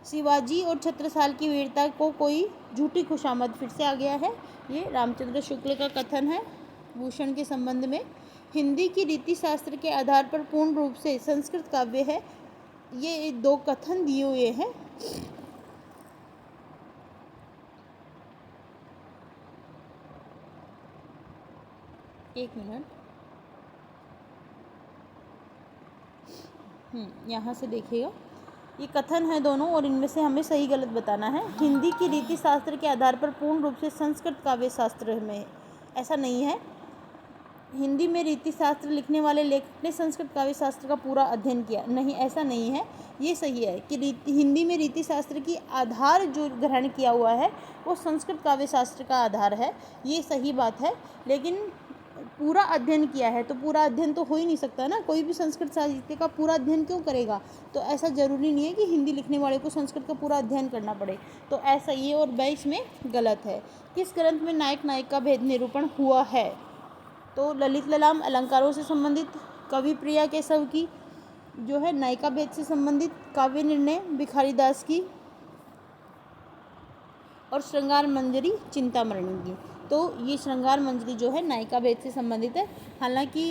शिवाजी और छत्रसाल की वीरता को कोई झूठी खुशामद, फिर से आ गया है, ये रामचंद्र शुक्ल का कथन है भूषण के संबंध में। हिंदी की रीति शास्त्र के आधार पर पूर्ण रूप से संस्कृत काव्य है, ये 2 कथन दिए हुए हैं। एक मिनट, यहाँ से देखिएगा, ये कथन है दोनों और इनमें से हमें सही गलत बताना है। हिंदी की रीति शास्त्र के आधार पर पूर्ण रूप से संस्कृत काव्य शास्त्र में, ऐसा नहीं है। हिंदी में रीति शास्त्र लिखने वाले लेखक ने संस्कृत काव्य शास्त्र का पूरा अध्ययन किया, नहीं, ऐसा नहीं है। ये सही है कि हिंदी में रीति शास्त्र की आधार जो ग्रहण किया हुआ है वो संस्कृत काव्य शास्त्र का आधार है, ये सही बात है। लेकिन पूरा अध्ययन किया है तो पूरा अध्ययन तो हो ही नहीं सकता ना, कोई भी संस्कृत साहित्य का पूरा अध्ययन क्यों करेगा। तो ऐसा ज़रूरी नहीं है कि हिंदी लिखने वाले को संस्कृत का पूरा अध्ययन करना पड़े, तो ऐसा ये और ब इसमें गलत है। किस ग्रंथ में नायक नायिका भेद निरूपण हुआ है, तो ललित ललाम अलंकारों से संबंधित, कवि प्रिया केशव की जो है नायिका भेद से संबंधित, काव्य निर्णय भिखारीदास की, और श्रृंगार मंजरी चिंतामणि की। तो ये श्रृंगार मंजरी जो है नायिका भेद से संबंधित है। हालांकि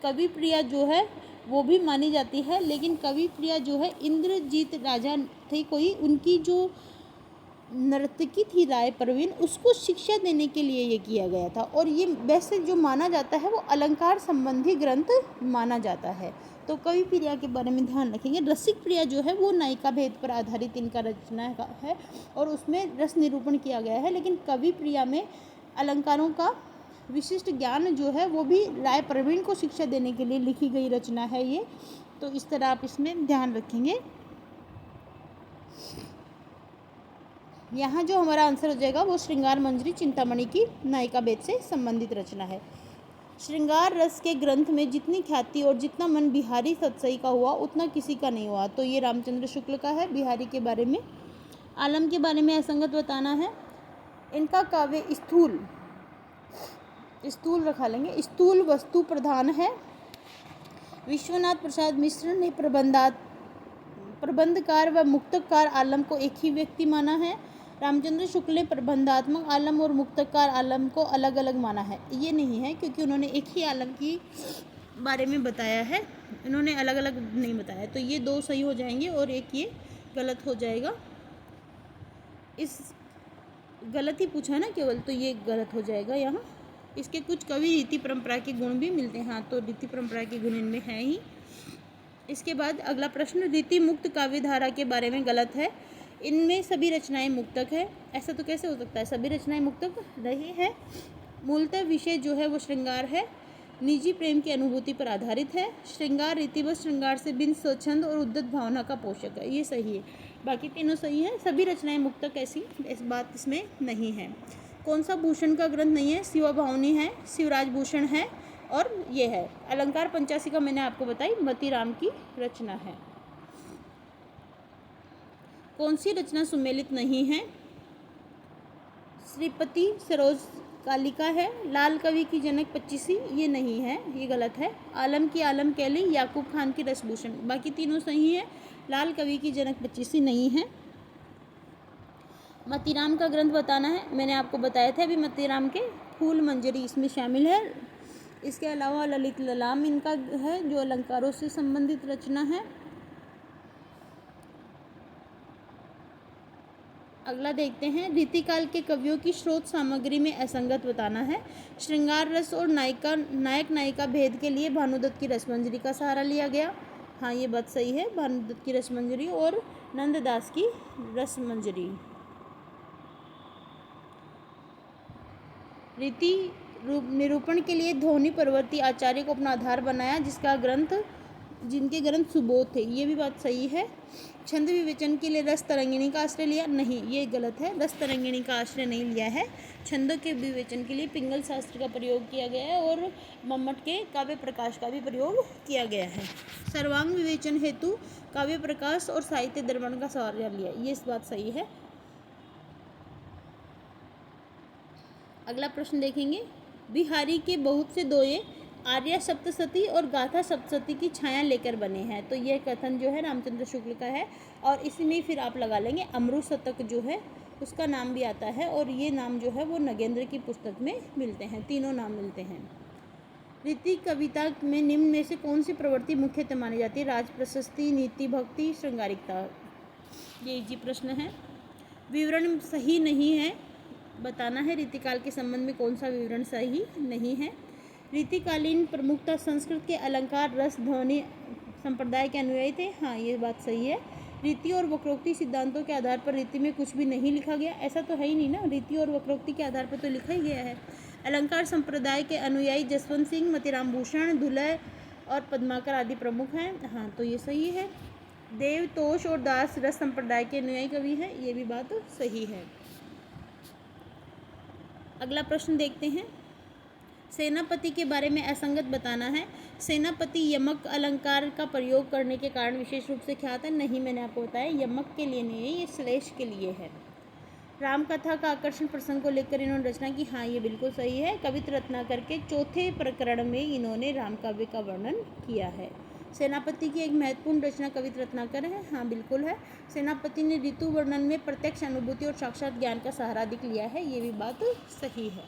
कवि प्रिया जो है वो भी मानी जाती है, लेकिन कवि प्रिया जो है इंद्रजीत राजा थे कोई, उनकी जो नर्तकी थी राय प्रवीण, उसको शिक्षा देने के लिए ये किया गया था। और ये वैसे जो माना जाता है वो अलंकार संबंधी ग्रंथ माना जाता है। तो कवि प्रिया के बारे में ध्यान रखेंगे। रसिक प्रिया जो है वो नायिका भेद पर आधारित इनका रचना है और उसमें रस निरूपण किया गया है। लेकिन कवि प्रिया में अलंकारों का विशिष्ट ज्ञान जो है वो भी राय प्रवीण को शिक्षा देने के लिए लिखी गई रचना है ये। तो इस तरह आप इसमें ध्यान रखेंगे। यहाँ जो हमारा आंसर हो जाएगा वो श्रृंगार मंजरी चिंतामणि की नायिका भेद से संबंधित रचना है। श्रृंगार रस के ग्रंथ में जितनी ख्याति और जितना मन बिहारी सतसई का हुआ उतना किसी का नहीं हुआ। तो ये रामचंद्र शुक्ल का है। बिहारी के बारे में, आलम के बारे में असंगत बताना है। इनका काव्य स्थूल रखा लेंगे, स्थूल वस्तु प्रधान है। विश्वनाथ प्रसाद मिश्र ने प्रबंधकार व मुक्तकार आलम को एक ही व्यक्ति माना है। रामचंद्र शुक्ल ने प्रबंधात्मक आलम और मुक्तकार आलम को अलग अलग माना है। ये नहीं है, क्योंकि उन्होंने एक ही आलम की बारे में बताया है, इन्होंने अलग अलग नहीं बताया। तो ये 2 सही हो जाएंगे और एक ये गलत हो जाएगा। इस गलत ही पूछा ना केवल, तो ये गलत हो जाएगा यहाँ। इसके कुछ कवि रीति परंपरा के गुण भी मिलते हैं। हाँ, तो रीति परंपरा के गुण इनमें हैं ही। इसके बाद अगला प्रश्न, रीति मुक्त काव्य धारा के बारे में गलत है। इनमें सभी रचनाएं मुक्तक है। ऐसा तो कैसे हो सकता है, सभी रचनाएं मुक्तक रही है। मूलतः विषय जो है वो श्रृंगार है, निजी प्रेम की अनुभूति पर आधारित है। श्रृंगार रीति व श्रृंगार से भिन्न स्वच्छंद और उद्दत भावना का पोषक है। ये सही है, बाकी तीनों सही है। सभी रचनाएं मुक्तक ऐसी इस बात इसमें नहीं है। कौन सा भूषण का ग्रंथ नहीं है, शिवा भावनी है, शिवराज भूषण है और ये है अलंकार पंचासी मैंने आपको बताई, मतीराम की रचना है। कौन सी रचना सुमेलित नहीं है, श्रीपति सरोज कालिका है। लाल कवि की जनक पच्चीसी, ये नहीं है, ये गलत है। आलम की आलम कैली, याकूब खान की रसभूषण, बाकी तीनों सही है। लाल कवि की जनक पच्चीसी नहीं है। मतीराम का ग्रंथ बताना है, मैंने आपको बताया था अभी, मतीराम के फूल मंजरी इसमें शामिल है। इसके अलावा ललित ललाम इनका है जो अलंकारों से संबंधित रचना है। अगला देखते हैं, रीतिकाल के कवियों की स्रोत सामग्री में असंगत बताना है। श्रृंगार रस और नायक नायिका भेद के लिए भानुदत्त की रसमंजरी का सहारा लिया गया। हाँ, ये बात सही है, भानुदत्त की रसमंजरी और नंददास की रसमंजरी। रीति निरूपण के लिए ध्वनि परवर्ती आचार्य को अपना आधार बनाया, जिनके ग्रंथ सुबोध थे। ये भी बात सही है। छंद विवेचन के लिए रस तरंगिणी का आश्रय लिया, नहीं, ये गलत है। रस तरंगिणी का आश्रय नहीं लिया है। छंदों के विवेचन के लिए पिंगल शास्त्र का प्रयोग किया गया है और मम्मट के काव्य प्रकाश का भी प्रयोग किया गया है। सर्वांग विवेचन हेतु काव्य प्रकाश और साहित्य दर्पण का सहारा लिया, ये इस बात सही है। अगला प्रश्न देखेंगे, बिहारी के बहुत से दोये आर्या सप्तशती और गाथा सप्तशती की छाया लेकर बने हैं। तो यह कथन जो है रामचंद्र शुक्ल का है, और इसी में फिर आप लगा लेंगे अमृत शतक जो है उसका नाम भी आता है, और ये नाम जो है वो नगेंद्र की पुस्तक में मिलते हैं, तीनों नाम मिलते हैं। रीति कविता में निम्न में से कौन सी प्रवृत्ति मुख्यतः मानी जाती है? राज प्रशस्ति, नीति, भक्ति, श्रृंगारिकता। ये इजी प्रश्न है। विवरण सही नहीं है, बताना है रीतिकाल के संबंध में कौन सा विवरण सही नहीं है। रीतिकालीन प्रमुखता संस्कृत के अलंकार, रस, ध्वनि संप्रदाय के अनुयायी थे। हाँ, ये बात सही है। रीति और वक्रोक्ति सिद्धांतों के आधार पर रीति में कुछ भी नहीं लिखा गया, ऐसा तो है ही नहीं ना। रीति और वक्रोक्ति के आधार पर तो लिखा ही गया है। अलंकार संप्रदाय के अनुयायी जसवंत सिंह, मतीराम भूषण, धुलय और पद्माकर आदि प्रमुख हैं। हाँ, तो ये सही है। देव, तोष और दास रस संप्रदाय के अनुयायी कवि हैं, ये भी बात सही है। अगला प्रश्न देखते हैं। सेनापति के बारे में असंगत बताना है। सेनापति यमक अलंकार का प्रयोग करने के कारण विशेष रूप से ख्यात है। नहीं, मैंने आपको बताया यमक के लिए नहीं है, ये श्लेष के लिए है। रामकथा का आकर्षण प्रसंग को लेकर इन्होंने रचना की। हाँ, ये बिल्कुल सही है। कवित्र रत्नाकर के चौथे प्रकरण में इन्होंने राम काव्य का वर्णन किया है। सेनापति की एक महत्वपूर्ण रचना कवित्र रत्नाकर है। हाँ, बिल्कुल है। सेनापति ने ऋतु वर्णन में प्रत्यक्ष अनुभूति और साक्षात ज्ञान का सहारा अधिक लिया है, ये भी बात सही है।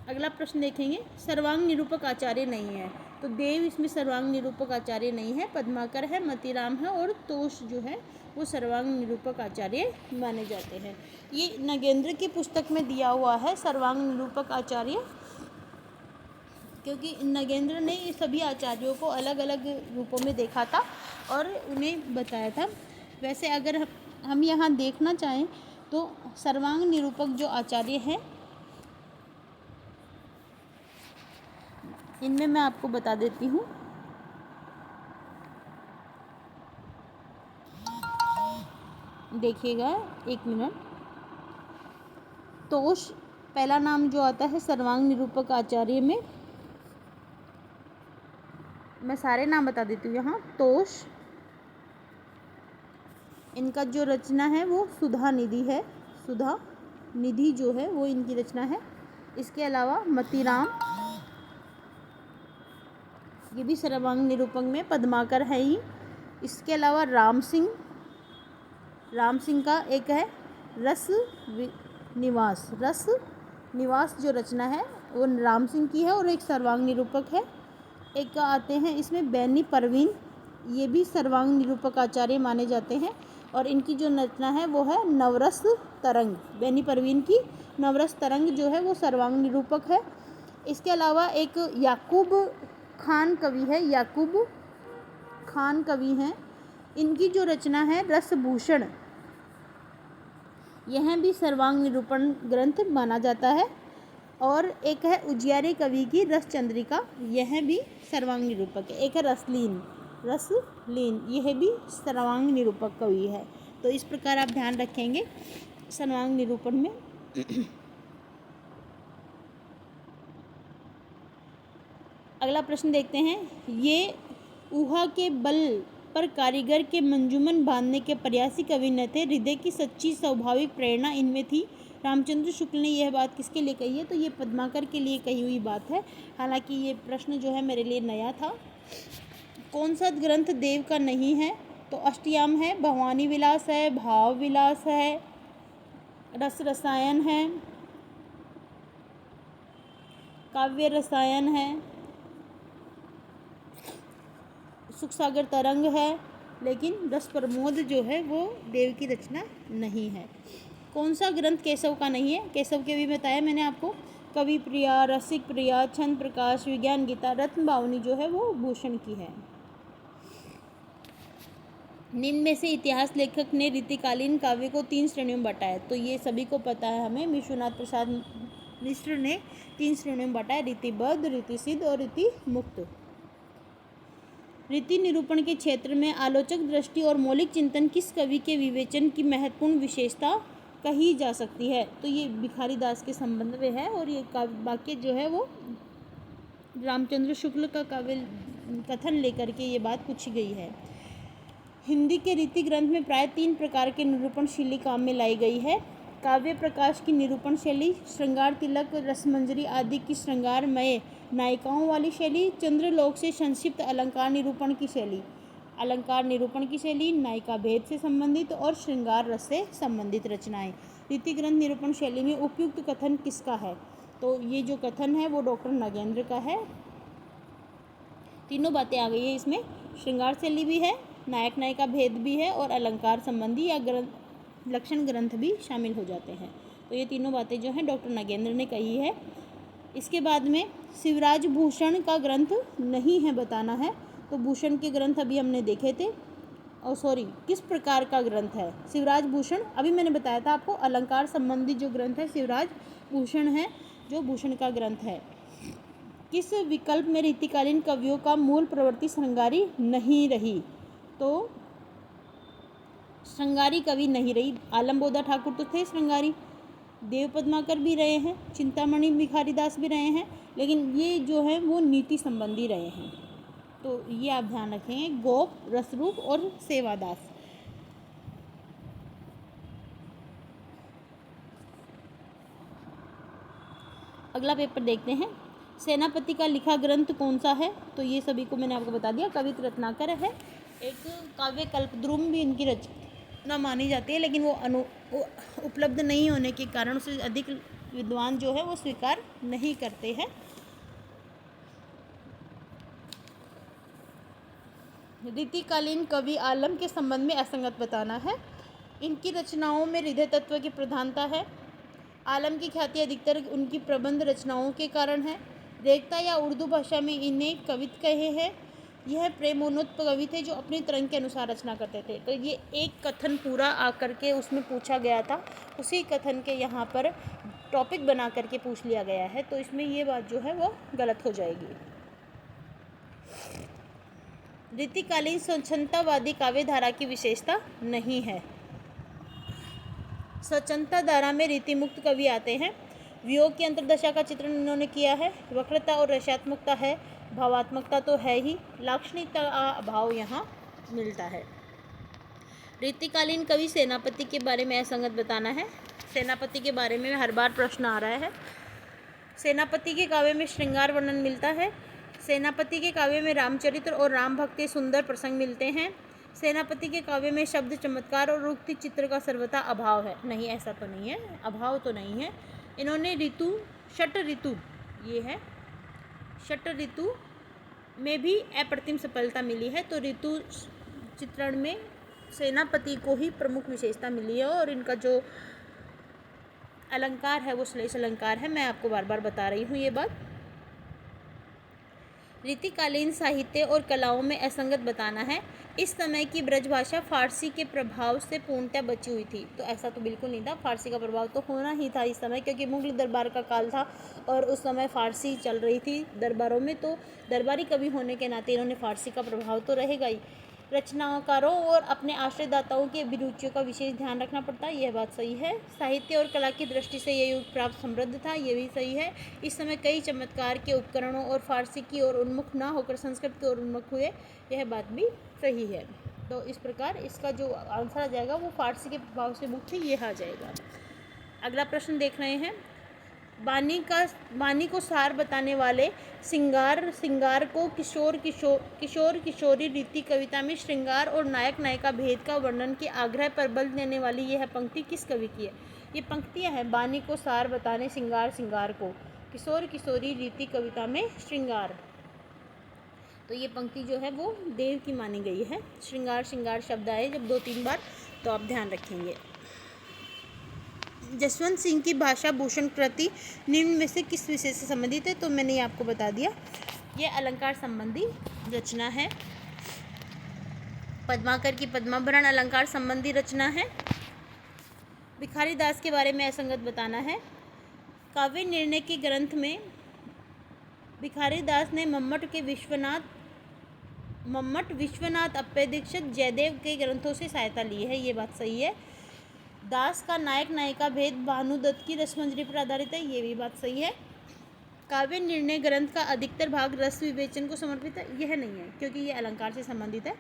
अगला प्रश्न देखेंगे। सर्वांग निरूपक आचार्य नहीं है, तो देव इसमें सर्वांग निरूपक आचार्य नहीं है, पद्माकर है, मतीराम है और तोष जो है वो सर्वांग निरूपक आचार्य माने जाते हैं। ये नगेंद्र की पुस्तक में दिया हुआ है सर्वांग निरूपक आचार्य, क्योंकि नगेंद्र ने ये सभी आचार्यों को अलग अलग रूपों में देखा था और उन्हें बताया था। वैसे अगर हम यहाँ देखना चाहें तो सर्वांग निरूपक जो आचार्य हैं, इनमें मैं आपको बता देती हूँ। देखिएगा, एक मिनट। तोष पहला नाम जो आता है सर्वांग निरूपक आचार्य में, मैं सारे नाम बता देती हूँ यहाँ। तोष, इनका जो रचना है वो सुधा निधि है, सुधा निधि जो है वो इनकी रचना है। इसके अलावा मतीराम, ये भी सर्वांग निरूपक में पद्माकर है ही। इसके अलावा राम सिंह, राम सिंह का एक है रस निवास, रस निवास जो रचना है वो राम सिंह की है और एक सर्वांग निरूपक है। एक आते हैं इसमें बैनी परवीन, ये भी सर्वांग निरूपक आचार्य माने जाते हैं और इनकी जो रचना है वो है नवरस तरंग। बैनी परवीन की नवरस तरंग जो है वो सर्वांग निरूपक है। इसके अलावा एक याकूब खान कवि है, याकूब खान कवि हैं, इनकी जो रचना है रसभूषण, यह भी सर्वांग निरूपण ग्रंथ माना जाता है। और एक है उजियारे कवि की रस चंद्रिका, यह भी सर्वांग निरूपक है। एक है रसलीन, रसलीन, यह भी सर्वांग निरूपक कवि है। तो इस प्रकार आप ध्यान रखेंगे सर्वांग निरूपण में। अगला प्रश्न देखते हैं। ये ऊहा के बल पर कारीगर के मंजूमन बांधने के प्रयासी कवि न थे, हृदय की सच्ची स्वाभाविक प्रेरणा इनमें थी। रामचंद्र शुक्ल ने यह बात किसके लिए कही है? तो ये पद्माकर के लिए कही हुई बात है। हालांकि ये प्रश्न जो है मेरे लिए नया था। कौन सा ग्रंथ देव का नहीं है? तो अष्टयाम है, भवानी विलास है, भाव विलास है, रस रसायन है, काव्य रसायन है, सुख सागर तरंग है, लेकिन रस प्रमोद जो है वो देव की रचना नहीं है। कौन सा ग्रंथ केशव का नहीं है? केशव के भी बताया मैंने आपको, कवि प्रिया, रसिक प्रिया, छंद प्रकाश, विज्ञान गीता, रत्न बावनी जो है वो भूषण की है। निम्न में से इतिहास लेखक ने रीतिकालीन काव्य को 3 श्रेणियों में बांटा है। तो ये सभी को पता है हमें, विश्वनाथ प्रसाद मिश्र ने 3 श्रेणियों में बांटा है, रीतिबद्ध, रीतिसिद्ध और रीति मुक्त। रीति निरूपण के क्षेत्र में आलोचक दृष्टि और मौलिक चिंतन किस कवि के विवेचन की महत्वपूर्ण विशेषता कही जा सकती है? तो ये भिखारी दास के संबंध में है और ये वाक्य जो है वो रामचंद्र शुक्ल का काव्य कथन लेकर के ये बात पूछी गई है। हिंदी के रीति ग्रंथ में प्राय 3 प्रकार के निरूपण शैली काम में लाई गई है। काव्य प्रकाश की निरूपण शैली, श्रृंगार तिलक, रसमंजरी आदि की श्रृंगारमय नायिकाओं वाली शैली, चंद्रलोक से संक्षिप्त अलंकार निरूपण की शैली, अलंकार निरूपण की शैली, नायिका भेद से संबंधित और श्रृंगार रस से संबंधित रचनाएं। रीति ग्रंथ निरूपण शैली में उपयुक्त कथन किसका है? तो ये जो कथन है वो डॉक्टर नगेंद्र का है। तीनों बातें आ गई है इसमें, श्रृंगार शैली भी है, नायक नायिका भेद भी है और अलंकार संबंधी या ग्रंथ लक्षण ग्रंथ भी शामिल हो जाते हैं। तो ये तीनों बातें जो हैं डॉक्टर नगेंद्र ने कही है। इसके बाद में शिवराज भूषण का ग्रंथ नहीं है बताना है। तो भूषण के ग्रंथ अभी हमने देखे थे, और सॉरी किस प्रकार का ग्रंथ है शिवराज भूषण, अभी मैंने बताया था आपको, अलंकार संबंधी जो ग्रंथ है शिवराज भूषण है जो भूषण का ग्रंथ है। किस विकल्प में रीतिकालीन कवियों का मूल प्रवृत्ति श्रृंगारी नहीं रही? तो श्रृंगारी कवि नहीं रही। आलमबोधा ठाकुर तो थे श्रृंगारी, देव पद्माकर भी रहे हैं, चिंतामणि भिखारीदास भी रहे हैं, लेकिन ये जो है वो नीति संबंधी रहे हैं। तो ये आप ध्यान रखेंगे, गोप, रसरूप और सेवादास। अगला पेपर देखते हैं, सेनापति का लिखा ग्रंथ कौन सा है? तो ये सभी को मैंने आपको बता दिया, कवित रत्नाकर है। एक काव्य कल्पद्रुम भी इनकी रचना मानी जाती है, लेकिन वो उपलब्ध नहीं होने के कारण उसे अधिक विद्वान जो है वो स्वीकार नहीं करते हैं। रीतिकालीन कवि आलम के संबंध में असंगत बताना है। इनकी रचनाओं में हृदय तत्व की प्रधानता है। आलम की ख्याति अधिकतर उनकी प्रबंध रचनाओं के कारण है। रेखता या उर्दू भाषा में इन्हें कवित कहे हैं। यह प्रेमोन्नत कवि थे जो अपनी तरंग के अनुसार रचना करते थे। तो ये एक कथन पूरा आकर के उसमें पूछा गया था, उसी कथन के यहाँ पर टॉपिक बना करके पूछ लिया गया है, तो इसमें ये बात जो है वो गलत हो जाएगी। रीतिकालीन स्वच्छंदतावादी काव्य धारा की विशेषता नहीं है। स्वच्छंदता धारा में रीति मुक्त कवि आते हैं। वियोग की अंतर्दशा का चित्रण इन्होंने किया है। वक्रता और रसात्मकता है, भावात्मकता तो है ही, लाक्षणिकता का अभाव यहाँ मिलता है। रीतिकालीन कवि सेनापति के बारे में असंगत बताना है। सेनापति के बारे में हर बार प्रश्न आ रहा है। सेनापति के काव्य में श्रृंगार वर्णन मिलता है। सेनापति के काव्य में रामचरित्र और राम भक्त के सुंदर प्रसंग मिलते हैं। सेनापति के काव्य में शब्द चमत्कार और उक्ति चित्र का सर्वथा अभाव है। नहीं, ऐसा तो नहीं है, अभाव तो नहीं है। इन्होंने षट ऋतु, ये है षट ऋतु में भी अप्रतिम सफलता मिली है। तो ऋतु चित्रण में सेनापति को ही प्रमुख विशेषता मिली है, और इनका जो अलंकार है वो श्लेष अलंकार है। मैं आपको बार बार बता रही हूँ ये बात। रीतिकालीन साहित्य और कलाओं में असंगत बताना है। इस समय की ब्रजभाषा फारसी के प्रभाव से पूर्णतः बची हुई थी। तो ऐसा तो बिल्कुल नहीं था, फारसी का प्रभाव तो होना ही था इस समय, क्योंकि मुगल दरबार का काल था और उस समय फारसी चल रही थी दरबारों में। तो दरबारी कवि होने के नाते इन्होंने फारसी का प्रभाव तो रहेगा ही। रचनाकारों और अपने आश्रयदाताओं की अभिरुचियों का विशेष ध्यान रखना पड़ता है, यह बात सही है। साहित्य और कला की दृष्टि से यह युग प्राप्त समृद्ध था, यह भी सही है। इस समय कई चमत्कार के उपकरणों और फारसी की ओर उन्मुख ना होकर संस्कृत की ओर उन्मुख हुए, यह बात भी सही है। तो इस प्रकार इसका जो आंसर आ जाएगा वो फारसी के प्रभाव से मुक्त है, यह आ जाएगा। अगला प्रश्न देख रहे हैं, बानी को सार बताने वाले सिंगार को किशोर किशोरी रीति कविता में श्रृंगार और नायक नायिका भेद का वर्णन के आग्रह पर बल देने वाली यह पंक्ति किस कवि की है? ये पंक्तियां हैं, बानी को सार बताने सिंगार को, किशोर किशोरी रीति कविता में श्रृंगार। तो ये पंक्ति जो है वो देव की मानी गई है। श्रृंगार शब्द आए जब 2-3 बार तो आप ध्यान रखेंगे। जसवंत सिंह की भाषा भूषण कृति निम्न में से किस विषय से संबंधित है? तो मैंने ये आपको बता दिया, ये अलंकार संबंधी रचना है। पद्माकर की पद्माभरण अलंकार संबंधी रचना है। भिखारी दास के बारे में असंगत बताना है। काव्य निर्णय के ग्रंथ में भिखारी दास ने मम्मट विश्वनाथ अप्पय दीक्षित जयदेव के ग्रंथों से सहायता ली है, ये बात सही है। दास का नायक नायिका भेद भानुदत्त की रसमंजरी पर आधारित है, ये भी बात सही है। काव्य निर्णय ग्रंथ का अधिकतर भाग रस विवेचन को समर्पित है, यह नहीं है, क्योंकि ये अलंकार से संबंधित है।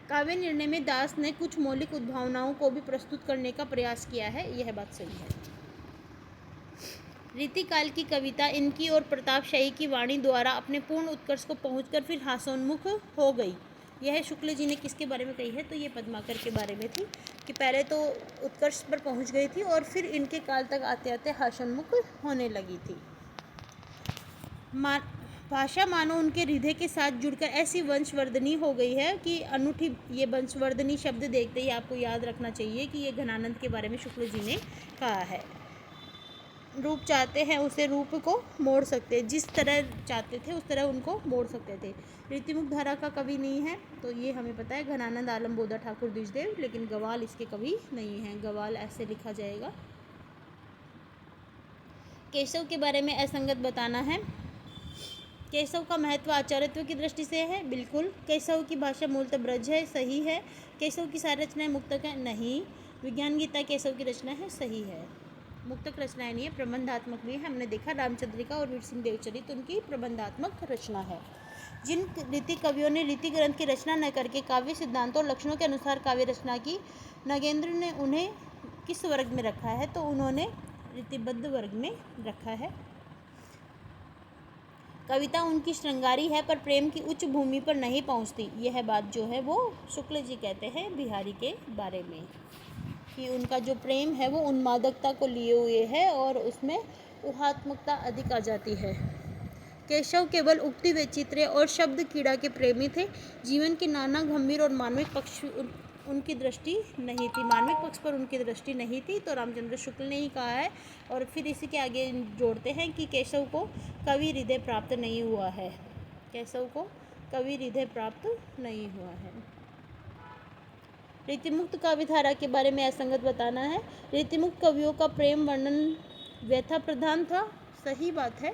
काव्य निर्णय में दास ने कुछ मौलिक उद्भावनाओं को भी प्रस्तुत करने का प्रयास किया है, यह बात सही है। रीतिकाल की कविता इनकी और प्रतापशाही की वाणी द्वारा अपने पूर्ण उत्कर्ष को पहुंचकर फिर हास्योन्मुख हो गई। यह शुक्ल जी ने किसके बारे में कही है? तो ये पद्माकर के बारे में थी कि पहले तो उत्कर्ष पर पहुंच गई थी और फिर इनके काल तक आते आते हास्योन्मुख होने लगी थी। भाषा मानो उनके हृदय के साथ जुड़कर ऐसी वंशवर्धनी हो गई है कि अनूठी। ये वंशवर्धनी शब्द देखते ही आपको याद रखना चाहिए कि ये घनानंद के बारे में शुक्ल जी ने कहा है। रूप चाहते हैं उसे रूप को मोड़ सकते हैं, जिस तरह चाहते थे उस तरह उनको मोड़ सकते थे। रीतिमुख धारा का कवि नहीं है, तो ये हमें पता है घनानंद आलम बोधा ठाकुर द्विजदेव, लेकिन गवाल इसके कवि नहीं हैं। गवाल ऐसे लिखा जाएगा। केशव के बारे में असंगत बताना है। केशव का महत्व आचार्यत्व की दृष्टि से है, बिल्कुल। केशव की भाषा मूलतः ब्रज है, सही है। केशव की सारी रचनाएं मुक्तक है, नहीं। विज्ञान गीता केशव की रचना है, सही है। मुक्तक रचनाएं नहीं है, प्रबंधात्मक भी है। हमने देखा रामचंद्रिका और वीर सिंह देवचरित उनकी प्रबंधात्मक रचना है। जिन रीति कवियों ने रीति ग्रंथ की रचना न करके काव्य सिद्धांतों और लक्षणों के अनुसार काव्य रचना की, नागेंद्र ने उन्हें किस वर्ग में रखा है? तो उन्होंने रीतिबद्ध वर्ग में रखा है। कविता उनकी श्रृंगारी है पर प्रेम की उच्च भूमि पर नहीं पहुंचती। यह बात जो है वो शुक्ल जी कहते हैं बिहारी के बारे में, कि उनका जो प्रेम है वो उन्मादकता को लिए हुए है और उसमें ऊहात्मकता अधिक आ जाती है। केशव केवल उक्ति वैचित्र्य और शब्द कीड़ा के प्रेमी थे। जीवन के नाना गंभीर और मानविक पक्ष उनकी दृष्टि नहीं थी, मानविक पक्ष पर उनकी दृष्टि नहीं थी। तो रामचंद्र शुक्ल ने ही कहा है। और फिर इसी के आगे जोड़ते हैं कि केशव को कवि हृदय प्राप्त नहीं हुआ है। केशव को कवि हृदय प्राप्त नहीं हुआ है। रीतिमुक्त काव्यधारा के बारे में असंगत बताना है। रीतिमुक्त कवियों का प्रेम वर्णन व्यथा प्रधान था, सही बात है।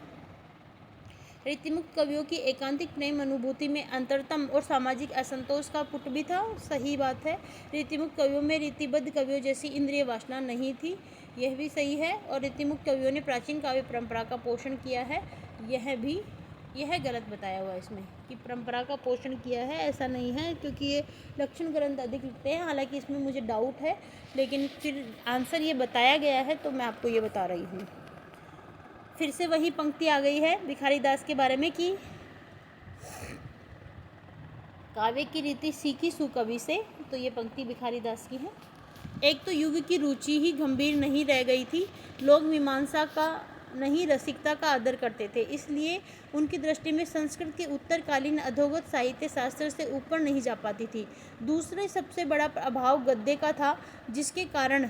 रीतिमुक्त कवियों की एकांतिक प्रेम अनुभूति में अंतरतम और सामाजिक असंतोष का पुट भी था, सही बात है। रीतिमुक्त कवियों में रीतिबद्ध कवियों जैसी इंद्रिय वासना नहीं थी, यह भी सही है। और रीतिमुक्त कवियों ने प्राचीन काव्य परंपरा का पोषण किया है, यह गलत बताया हुआ है इसमें कि परंपरा का पोषण किया है, ऐसा नहीं है, क्योंकि ये लक्षण ग्रंथ अधिक लिखते हैं। हालांकि इसमें मुझे डाउट है, लेकिन फिर आंसर ये बताया गया है तो मैं आपको ये बता रही हूँ। फिर से वही पंक्ति आ गई है भिखारी दास के बारे में कि काव्य की रीति सीखी सुकवि से, तो ये पंक्ति भिखारी दास की है। एक तो युग की रुचि ही गंभीर नहीं रह गई थी, लोग मीमांसा का नहीं रसिकता का आदर करते थे, इसलिए उनकी दृष्टि में संस्कृत के उत्तरकालीन अधोगत साहित्य शास्त्र से ऊपर नहीं जा पाती थी। दूसरे सबसे बड़ा अभाव गद्य का था, जिसके कारण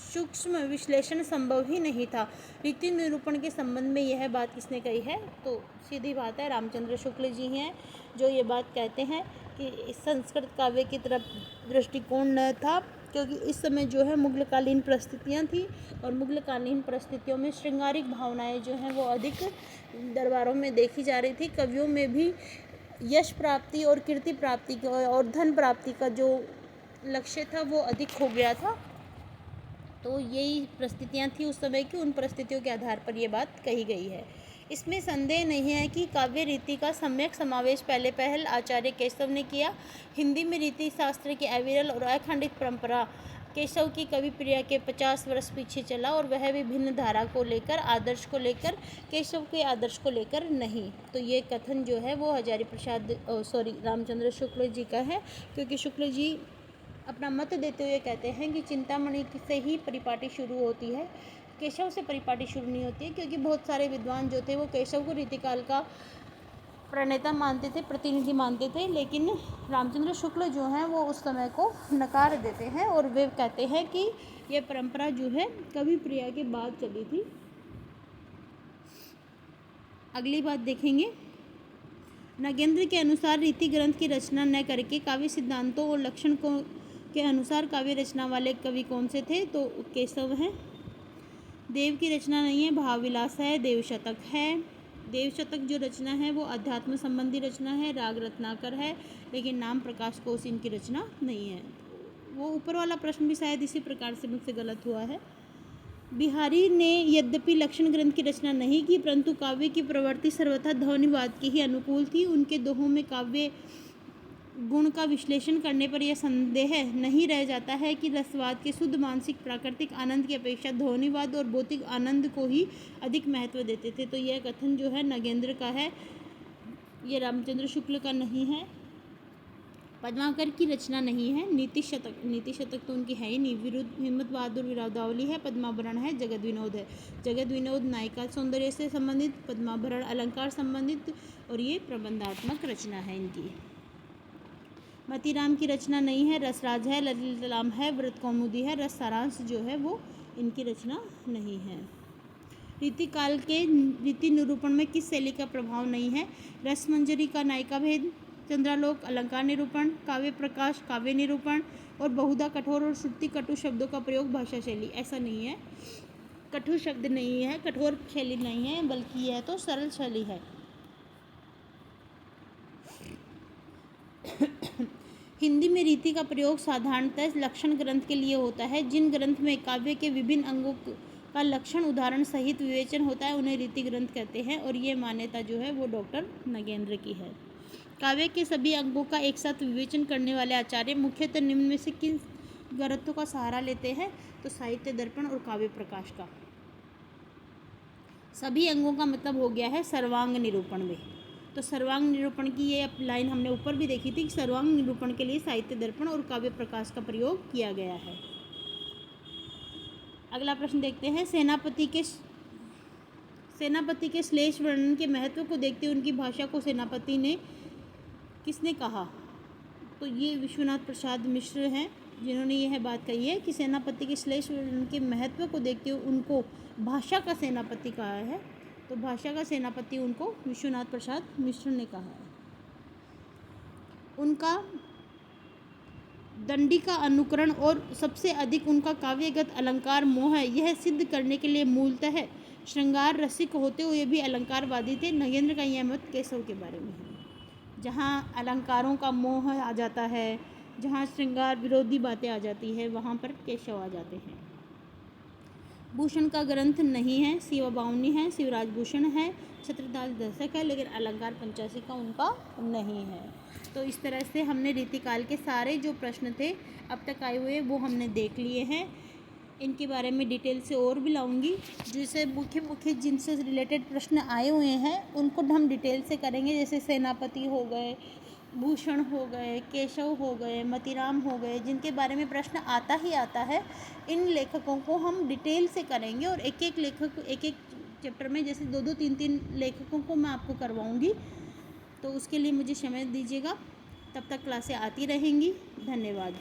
सूक्ष्म विश्लेषण संभव ही नहीं था। रीति निरूपण के संबंध में यह बात किसने कही है? तो सीधी बात है, रामचंद्र शुक्ल जी हैं जो ये बात कहते हैं कि संस्कृत काव्य की तरफ दृष्टिकोण न था, क्योंकि इस समय जो है मुगलकालीन परिस्थितियाँ थी और मुगलकालीन परिस्थितियों में श्रृंगारिक भावनाएं जो हैं वो अधिक दरबारों में देखी जा रही थी। कवियों में भी यश प्राप्ति और कीर्ति प्राप्ति और धन प्राप्ति का जो लक्ष्य था वो अधिक हो गया था। तो यही परिस्थितियाँ थी उस समय की, उन परिस्थितियों के आधार पर ये बात कही गई है। इसमें संदेह नहीं है कि काव्य रीति का सम्यक समावेश पहल आचार्य केशव ने किया। हिंदी में रीति शास्त्र की अविरल और अखंडित परंपरा केशव की कवि प्रिया के 50 वर्ष पीछे चला, और वह भी भिन्न धारा को लेकर, आदर्श को लेकर, केशव के आदर्श को लेकर नहीं। तो ये कथन जो है वो रामचंद्र शुक्ल जी का है, क्योंकि शुक्ल जी अपना मत देते हुए कहते हैं कि चिंतामणि से ही परिपाटी शुरू होती है, केशव से परिपाटी शुरू नहीं होती है। क्योंकि बहुत सारे विद्वान जो थे वो केशव को रीतिकाल का प्रणेता मानते थे, प्रतिनिधि मानते थे, लेकिन रामचंद्र शुक्ल जो हैं वो उस समय को नकार देते हैं और वे कहते हैं कि ये परंपरा जो है कवि प्रिया के बाद चली थी। अगली बात देखेंगे, नागेंद्र के अनुसार रीति ग्रंथ की रचना न करके काव्य सिद्धांतों और लक्षण को के अनुसार काव्य रचना वाले कवि कौन से थे? तो केशव हैं। देव की रचना नहीं है, भावविलास है, देवशतक है। देवशतक जो रचना है वो अध्यात्म संबंधी रचना है, राग रत्नाकर है, लेकिन नाम प्रकाश कोश इनकी रचना नहीं है। वो ऊपर वाला प्रश्न भी शायद इसी प्रकार से मुझसे गलत हुआ है। बिहारी ने यद्यपि लक्षण ग्रंथ की रचना नहीं की, परंतु काव्य की प्रवृत्ति सर्वथा ध्वनिवाद की ही अनुकूल थी। उनके दोहों में काव्य गुण का विश्लेषण करने पर यह संदेह नहीं रह जाता है कि रसवाद के शुद्ध मानसिक प्राकृतिक आनंद की अपेक्षा ध्वनिवाद और भौतिक आनंद को ही अधिक महत्व देते थे। तो यह कथन जो है नगेंद्र का है, ये रामचंद्र शुक्ल का नहीं है, पद्माकर की रचना नहीं है। नीति शतक तो उनकी है ही नहीं। विरुद्ध हिम्मत बहादुर विरावदावली है। पद्माभरण है। जगत विनोद है। जगत विनोद नायिका सौंदर्य से संबंधित, पद्माभरण अलंकार संबंधित, और ये प्रबंधात्मक रचना है इनकी। मतीराम की रचना नहीं है। रसराज है। ललितलाम है। व्रत कौमुदी है। रस सारांश जो है वो इनकी रचना नहीं है। रीतिकाल के रीति निरूपण में किस शैली का प्रभाव नहीं है? रसमंजरी का नायिका भेद, चंद्रालोक अलंकार निरूपण, काव्य प्रकाश काव्य निरूपण, और बहुधा कठोर और श्रुति कटु शब्दों का प्रयोग भाषा शैली। ऐसा नहीं है, कठोर शब्द नहीं है, कठोर शैली नहीं है, बल्कि यह तो सरल शैली है। हिंदी में रीति का प्रयोग साधारणतः लक्षण ग्रंथ के लिए होता है। जिन ग्रंथ में काव्य के विभिन्न अंगों का लक्षण उदाहरण सहित विवेचन होता है उन्हें रीति ग्रंथ कहते हैं, और ये मान्यता जो है वो डॉक्टर नगेंद्र की है। काव्य के सभी अंगों का एक साथ विवेचन करने वाले आचार्य मुख्यतः निम्न में से किन ग्रंथों का सहारा लेते हैं? तो साहित्य दर्पण और काव्य प्रकाश का। सभी अंगों का मतलब हो गया है सर्वांग निरूपण में। तो सर्वांग निरूपण की ये लाइन हमने ऊपर भी देखी थी कि सर्वांग निरूपण के लिए साहित्य दर्पण और काव्य प्रकाश का प्रयोग किया गया है। अगला प्रश्न देखते हैं। सेनापति के श्लेष वर्णन के महत्व को देखते हुए उनकी भाषा को सेनापति ने किसने कहा? तो ये विश्वनाथ प्रसाद मिश्र हैं जिन्होंने यह बात कही है कि सेनापति के श्लेष वर्णन के महत्व को देखते हुए उनको भाषा का सेनापति कहा है। तो भाषा का सेनापति उनको विश्वनाथ प्रसाद मिश्र ने कहा है। उनका दंडी का अनुकरण और सबसे अधिक उनका काव्यगत अलंकार मोह है, यह सिद्ध करने के लिए मूलतः श्रृंगार रसिक होते हुए भी अलंकारवादी थे। नगेंद्र का यह मत केशव के बारे में है। जहाँ अलंकारों का मोह आ जाता है, जहाँ श्रृंगार विरोधी बातें आ जाती है, वहाँ पर केशव आ जाते हैं। भूषण का ग्रंथ नहीं है। शिवा बावनी है। शिवराज भूषण है। छत्रदास दर्शक है, लेकिन अलंकार पंचासी का उनका नहीं है। तो इस तरह से हमने रीतिकाल के सारे जो प्रश्न थे अब तक आए हुए वो हमने देख लिए हैं। इनके बारे में डिटेल से और भी लाऊंगी, जिससे मुख्य जिनसे रिलेटेड प्रश्न आए हुए हैं उनको हम डिटेल से करेंगे। जैसे सेनापति हो गए, भूषण हो गए, केशव हो गए, मतीराम हो गए, जिनके बारे में प्रश्न आता ही आता है। इन लेखकों को हम डिटेल से करेंगे और एक एक लेखक एक एक चैप्टर में जैसे 2-2 3-3 लेखकों को मैं आपको करवाऊंगी। तो उसके लिए मुझे समय दीजिएगा। तब तक क्लासें आती रहेंगी। धन्यवाद।